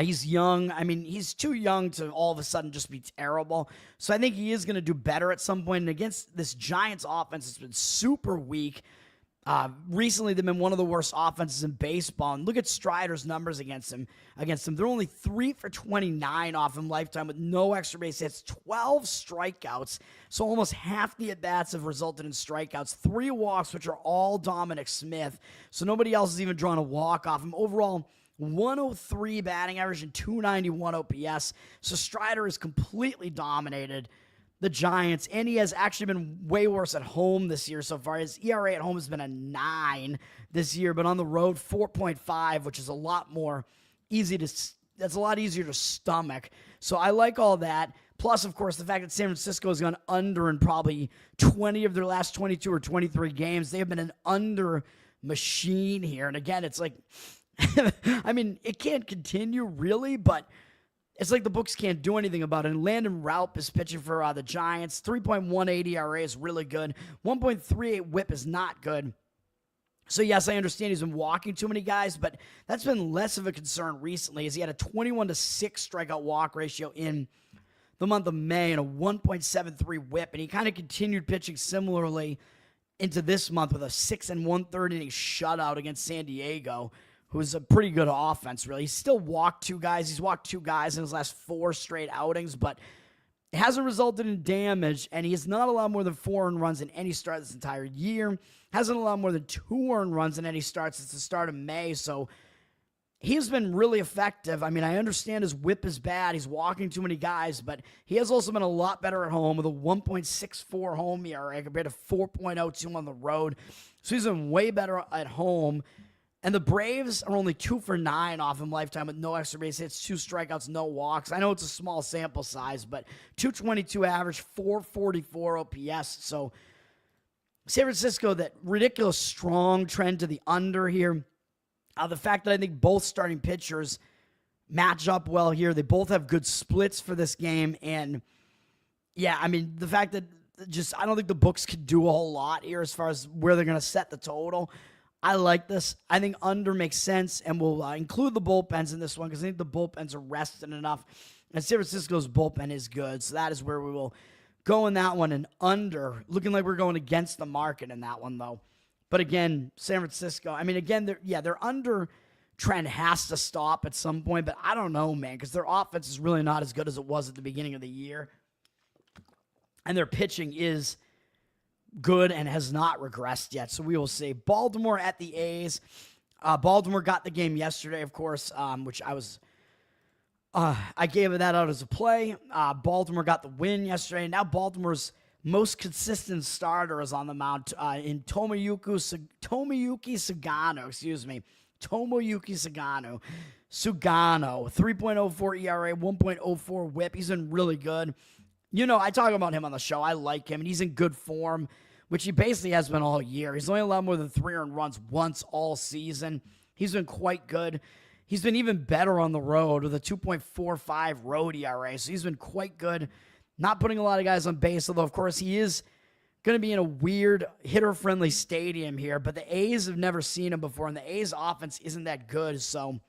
[SPEAKER 1] He's young. I mean, he's too young to all of a sudden just be terrible. So I think he is going to do better at some point. And against this Giants offense, it's been super weak. Recently, they've been one of the worst offenses in baseball. And look at Strider's numbers against him. They're only 3 for 29 off him lifetime with no extra base hits, 12 strikeouts. So almost half the at-bats have resulted in strikeouts, 3 walks, which are all Dominic Smith. So nobody else has even drawn a walk off him. Overall, 103 batting average and 291 OPS. So Strider has completely dominated the Giants, and he has actually been way worse at home this year so far. His ERA at home has been a 9 this year, but on the road, 4.5, which is a lot easier to stomach. So I like all that. Plus, of course, the fact that San Francisco has gone under in probably 20 of their last 22 or 23 games. They have been an under machine here. And again, it's like, I mean, it can't continue really, but it's like the books can't do anything about it. And Landon Raup is pitching for the Giants. 3.18 ERA is really good. 1.38 whip is not good. So, yes, I understand he's been walking too many guys, but that's been less of a concern recently, as he had a 21-6 strikeout walk ratio in the month of May and a 1.73 whip. And he kind of continued pitching similarly into this month with a 6 1/3 inning shutout against San Diego, who's a pretty good offense, really. He's still walked 2 guys. He's walked 2 guys in his last 4 straight outings, but it hasn't resulted in damage, and he has not allowed more than 4 earned runs in any start this entire year. Hasn't allowed more than 2 earned runs in any start since the start of May, so he's been really effective. I mean, I understand his whip is bad. He's walking too many guys, but he has also been a lot better at home with a 1.64 home ERA compared to 4.02 on the road. So he's been way better at home. And the Braves are only 2 for 9 off him lifetime with no extra base hits, 2 strikeouts, no walks. I know it's a small sample size, but 222 average, 444 OPS. So San Francisco, that ridiculous strong trend to the under here. The fact that I think both starting pitchers match up well here. They both have good splits for this game. And, yeah, I mean, the fact that I don't think the books could do a whole lot here as far as where they're going to set the total. I like this. I think under makes sense, and we'll include the bullpens in this one because I think the bullpens are rested enough. And San Francisco's bullpen is good, so that is where we will go in that one. And under, looking like we're going against the market in that one, though. But again, San Francisco, I mean, again, their under trend has to stop at some point, but I don't know, man, because their offense is really not as good as it was at the beginning of the year. And their pitching is good and has not regressed yet, so we will see. Baltimore at the A's. Baltimore got the game yesterday, of course, which I gave that out as a play. Baltimore got the win yesterday, and now Baltimore's most consistent starter is on the mound in Tomoyuki Sugano. Tomoyuki Sugano. 3.04 ERA, 1.04 whip. He's been really good. You know, I talk about him on the show. I like him, and he's in good form, which he basically has been all year. He's only allowed more than 3 earned runs once all season. He's been quite good. He's been even better on the road with a 2.45 road ERA, so he's been quite good. Not putting a lot of guys on base, although, of course, he is going to be in a weird hitter-friendly stadium here, but the A's have never seen him before, and the A's offense isn't that good, so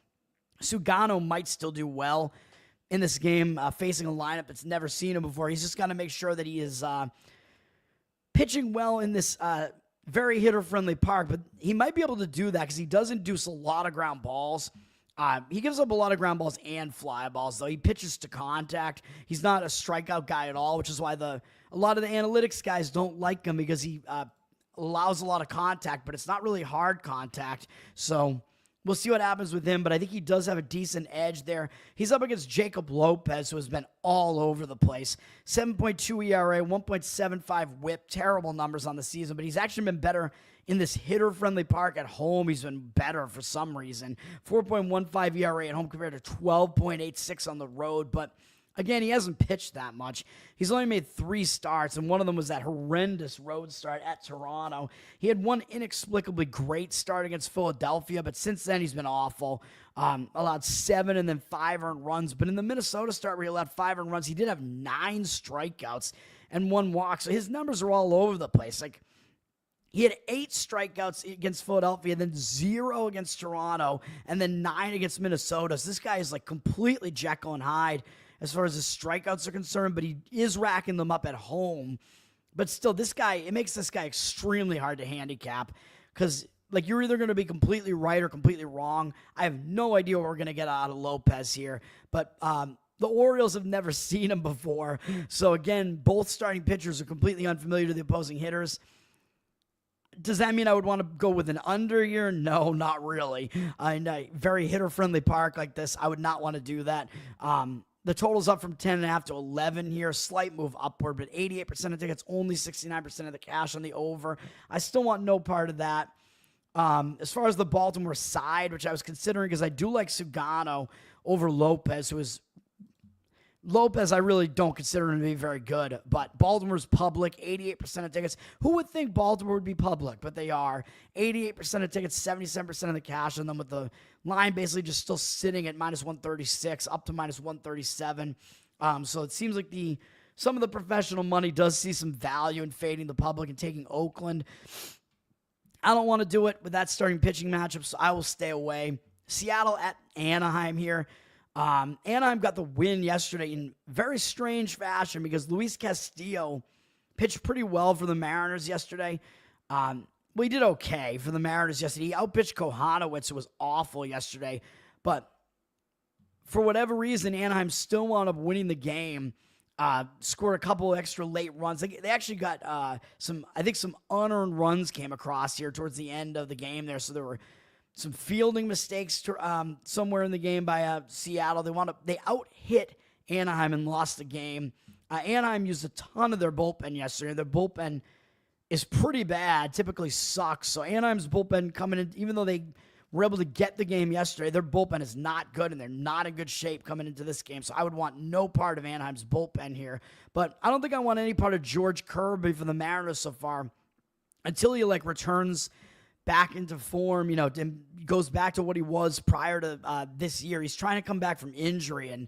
[SPEAKER 1] Sugano might still do well in this game, facing a lineup that's never seen him before. He's just got to make sure that he is pitching well in this very hitter-friendly park, but he might be able to do that because he does induce a lot of ground balls. He gives up a lot of ground balls and fly balls, though. He pitches to contact. He's not a strikeout guy at all, which is why a lot of the analytics guys don't like him because he allows a lot of contact, but it's not really hard contact. So we'll see what happens with him, but I think he does have a decent edge there. He's up against Jacob Lopez, who has been all over the place. 7.2 ERA, 1.75 whip, terrible numbers on the season, but he's actually been better in this hitter-friendly park at home. He's been better for some reason. 4.15 ERA at home compared to 12.86 on the road, but again, he hasn't pitched that much. He's only made 3 starts, and one of them was that horrendous road start at Toronto. He had one inexplicably great start against Philadelphia, but since then he's been awful. Allowed 7 and then 5 earned runs. But in the Minnesota start where he allowed 5 earned runs, he did have 9 strikeouts and 1 walk. So his numbers are all over the place. Like, he had 8 strikeouts against Philadelphia, then 0 against Toronto, and then 9 against Minnesota. So this guy is like completely Jekyll and Hyde as far as his strikeouts are concerned, but he is racking them up at home. But still, it makes this guy extremely hard to handicap because, like, you're either going to be completely right or completely wrong. I have no idea what we're going to get out of Lopez here, but the Orioles have never seen him before. So, again, both starting pitchers are completely unfamiliar to the opposing hitters. Does that mean I would want to go with an under here? No, not really. In a very hitter-friendly park like this, I would not want to do that. The total's up from 10.5 to 11 here. Slight move upward, but 88% of tickets, only 69% of the cash on the over. I still want no part of that. As far as the Baltimore side, which I was considering because I do like Sugano over Lopez, Lopez, I really don't consider him to be very good, but Baltimore's public, 88% of tickets. Who would think Baltimore would be public? But they are. 88% of tickets, 77% of the cash on them, with the line basically just still sitting at minus 136 up to minus 137. So it seems like some of the professional money does see some value in fading the public and taking Oakland. I don't want to do it with that starting pitching matchup, so I will stay away. Seattle at Anaheim here. Anaheim got the win yesterday in very strange fashion because Luis Castillo pitched pretty well for the Mariners yesterday. He did okay for the Mariners yesterday. He outpitched Kohanowitz, who was awful yesterday. But for whatever reason, Anaheim still wound up winning the game. Scored a couple extra late runs. They actually got some unearned runs came across here towards the end of the game there. So there were some fielding mistakes somewhere in the game by Seattle. They out-hit Anaheim and lost the game. Anaheim used a ton of their bullpen yesterday. Their bullpen is pretty bad, typically sucks. So Anaheim's bullpen coming in, even though they were able to get the game yesterday, their bullpen is not good, and they're not in good shape coming into this game. So I would want no part of Anaheim's bullpen here. But I don't think I want any part of George Kirby for the Mariners so far until he returns back into form, goes back to what he was prior to this year. He's trying to come back from injury and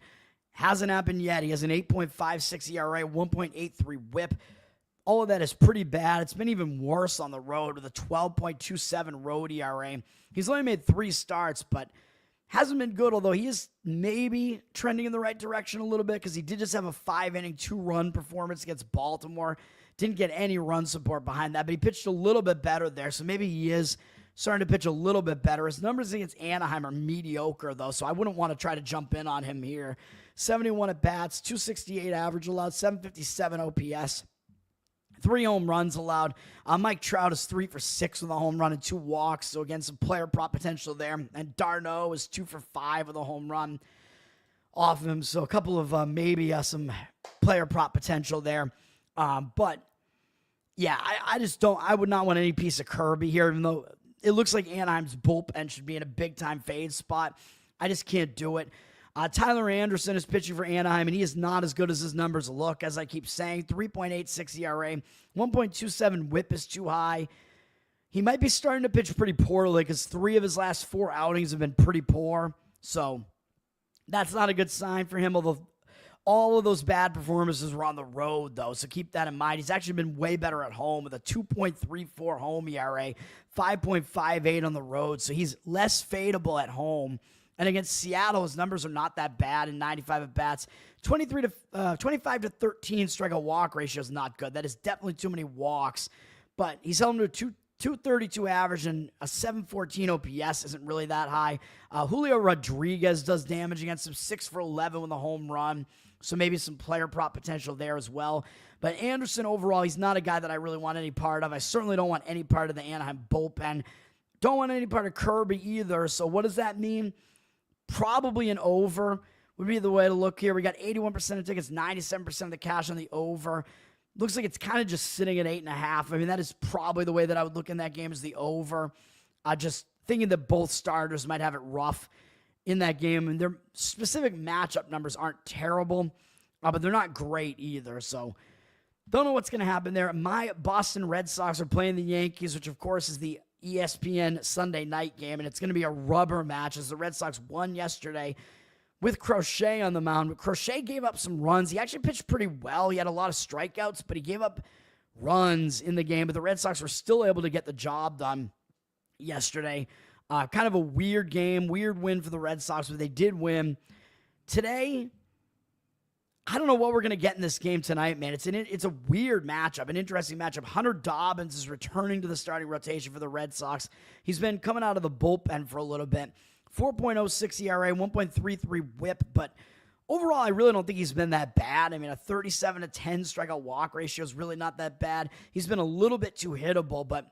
[SPEAKER 1] hasn't happened yet. He has an 8.56 ERA, 1.83 whip. all of that is pretty bad. It's been even worse on the road with a 12.27 road ERA. He's only made 3 starts, but hasn't been good, although he is maybe trending in the right direction a little bit because he did just have a 5-inning, 2-run performance against Baltimore. Didn't get any run support behind that, but he pitched a little bit better there, so maybe he is starting to pitch a little bit better. His numbers against Anaheim are mediocre, though, so I wouldn't want to try to jump in on him here. 71 at-bats, 268 average allowed, 757 OPS. 3 home runs allowed. Mike Trout is 3 for 6 with a home run and 2 walks. So again, some player prop potential there. And d'Arnaud is 2 for 5 with a home run off of him. So a couple of maybe some player prop potential there. But yeah, I just don't. I would not want any piece of Kirby here, even though it looks like Anaheim's bullpen should be in a big time fade spot. I just can't do it. Tyler Anderson is pitching for Anaheim, and he is not as good as his numbers look, as I keep saying. 3.86 ERA, 1.27 whip is too high. He might be starting to pitch pretty poorly because 3 of his last 4 outings have been pretty poor. So that's not a good sign for him, although all of those bad performances were on the road, though, so keep that in mind. He's actually been way better at home with a 2.34 home ERA, 5.58 on the road, so he's less fadeable at home. And against Seattle, his numbers are not that bad in 95 at-bats. 25 to 13 strikeout walk ratio is not good. That is definitely too many walks. But he's held him to a 232 average, and a 714 OPS isn't really that high. Julio Rodriguez does damage against him, 6 for 11 with a home run. So maybe some player prop potential there as well. But Anderson, overall, he's not a guy that I really want any part of. I certainly don't want any part of the Anaheim bullpen. Don't want any part of Kirby either. So what does that mean? Probably an over would be the way to look here. We got 81% of tickets, 97% of the cash on the over. Looks like it's kind of just sitting at 8.5. I mean, that is probably the way that I would look in that game, is the over. Just thinking that both starters might have it rough in that game. And their specific matchup numbers aren't terrible, but they're not great either. So don't know what's going to happen there. My Boston Red Sox are playing the Yankees, which, of course, is the ESPN Sunday night game, and it's going to be a rubber match as the Red Sox won yesterday with Crochet on the mound. But Crochet gave up some runs. He actually pitched pretty well. He had a lot of strikeouts, but he gave up runs in the game. But the Red Sox were still able to get the job done yesterday. Kind of a weird game, weird win for the Red Sox, but they did win. Today, I don't know what we're going to get in this game tonight, man. It's a weird matchup, an interesting matchup. Hunter Dobbins is returning to the starting rotation for the Red Sox. He's been coming out of the bullpen for a little bit. 4.06 ERA, 1.33 whip, but overall, I really don't think he's been that bad. I mean, a 37 to 10 strikeout walk ratio is really not that bad. He's been a little bit too hittable, but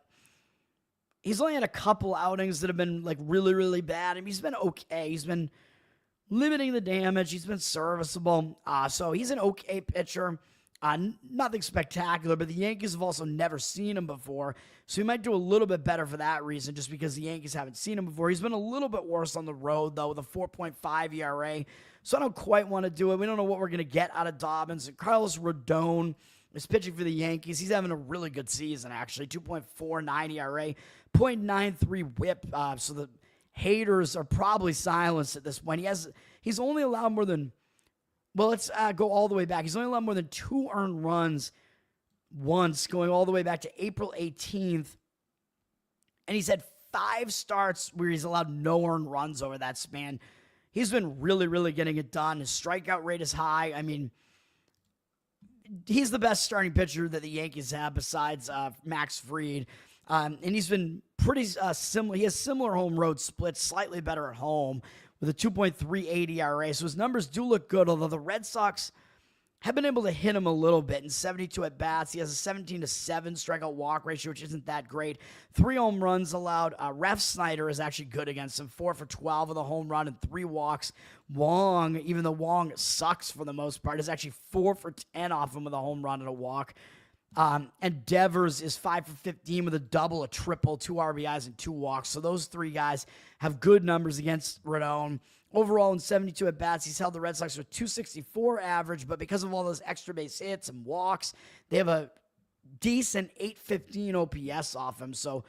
[SPEAKER 1] he's only had a couple outings that have been like really, really bad. I mean, he's been okay. He's been limiting the damage. He's been serviceable. So he's an okay pitcher. Nothing spectacular, but the Yankees have also never seen him before. So he might do a little bit better for that reason, just because the Yankees haven't seen him before. He's been a little bit worse on the road, though, with a 4.5 ERA. So I don't quite want to do it. We don't know what we're going to get out of Dobbins. And Carlos Rodon is pitching for the Yankees. He's having a really good season, actually. 2.49 ERA, 0.93 whip. So the haters are probably silenced at this point. He's only allowed more than, well, let's go all the way back. He's only allowed more than 2 earned runs once, going all the way back to April 18th. And he's had 5 starts where he's allowed no earned runs over that span. He's been really, really getting it done. His strikeout rate is high. I mean, he's the best starting pitcher that the Yankees have besides Max Fried. And he's been pretty similar. He has similar home road splits, slightly better at home with a 2.38 ERA. So his numbers do look good, although the Red Sox have been able to hit him a little bit. In 72 at-bats, he has a 17 to 7 strikeout walk ratio, which isn't that great. 3 home runs allowed. Ref Snyder is actually good against him, 4 for 12 with a home run and 3 walks. Wong, even though Wong sucks for the most part, is actually 4 for 10 off him with a home run and a walk. And Devers is 5 for 15 with a double, a triple, 2 RBIs, and 2 walks. So those 3 guys have good numbers against Rodon. Overall, in 72 at-bats, he's held the Red Sox to a 264 average, but because of all those extra base hits and walks, they have a decent 815 OPS off him. So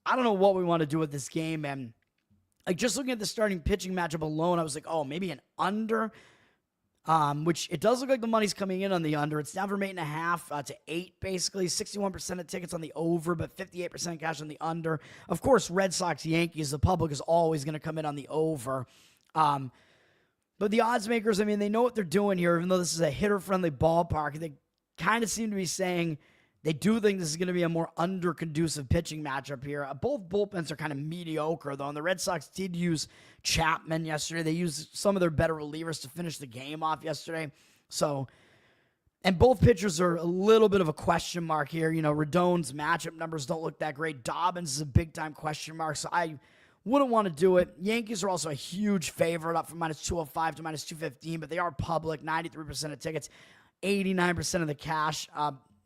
[SPEAKER 1] I don't know what we want to do with this game. And like just looking at the starting pitching matchup alone, I was like, oh, maybe an under. which it does look like the money's coming in on the under. It's down from 8.5 to 8, basically. 61% of tickets on the over, but 58% cash on the under. Of course, Red Sox, Yankees, the public is always going to come in on the over. But the odds makers, I mean, they know what they're doing here, even though this is a hitter-friendly ballpark. They kind of seem to be saying they do think this is going to be a more under-conducive pitching matchup here. Both bullpens are kind of mediocre, though, and the Red Sox did use Chapman yesterday. They used some of their better relievers to finish the game off yesterday. So, and both pitchers are a little bit of a question mark here. You know, Rodon's matchup numbers don't look that great. Dobbins is a big-time question mark, so I wouldn't want to do it. Yankees are also a huge favorite, up from -205 to -215, but they are public, 93% of tickets, 89% of the cash,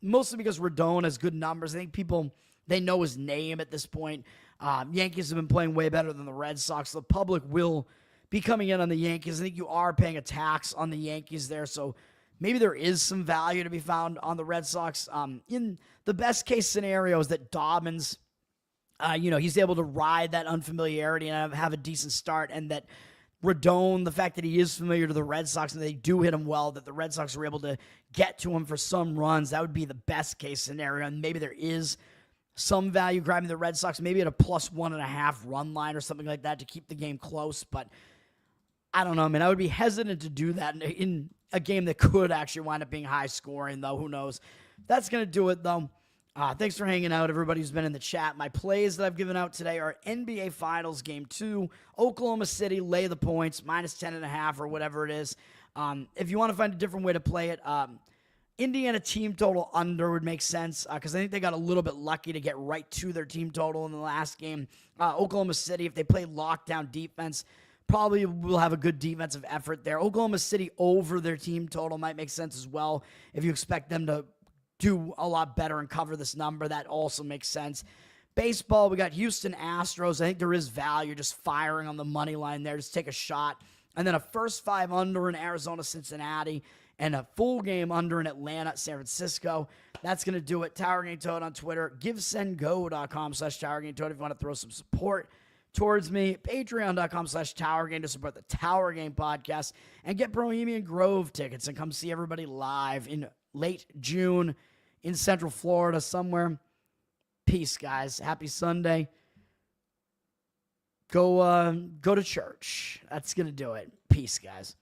[SPEAKER 1] mostly because Rodon has good numbers. I think people, they know his name at this point. Yankees have been playing way better than the Red Sox. So the public will be coming in on the Yankees. I think you are paying a tax on the Yankees there, so maybe there is some value to be found on the Red Sox. In the best case scenario is that Dobbins, he's able to ride that unfamiliarity and have a decent start, and that Rodon, the fact that he is familiar to the Red Sox and they do hit him well, that the Red Sox are able to get to him for some runs, that would be the best case scenario. And maybe there is some value grabbing the Red Sox, maybe at a +1.5 run line or something like that to keep the game close. But I don't know, man. I would be hesitant to do that in a game that could actually wind up being high scoring, though. Who knows? That's going to do it, though. Thanks for hanging out, everybody who's been in the chat. My plays that I've given out today are NBA Finals Game 2, Oklahoma City, lay the points, -10.5 or whatever it is. If you want to find a different way to play it, Indiana team total under would make sense because I think they got a little bit lucky to get right to their team total in the last game. Oklahoma City, if they play lockdown defense, probably will have a good defensive effort there. Oklahoma City over their team total might make sense as well. If you expect them to do a lot better and cover this number, that also makes sense. Baseball, we got Houston Astros. I think there is value just firing on the money line there. Just take a shot. And then a first 5 under in Arizona, Cincinnati, and a full game under in Atlanta, San Francisco. That's going to do it. Tower Gang Toad on Twitter. GiveSendGo.com/TowerGangToad if you want to throw some support towards me. Patreon.com/TowerGang to support the Tower Gang podcast. And get Bohemian Grove tickets and come see everybody live in late June in Central Florida somewhere. Peace, guys. Happy Sunday. Go to church. That's going to do it. Peace, guys.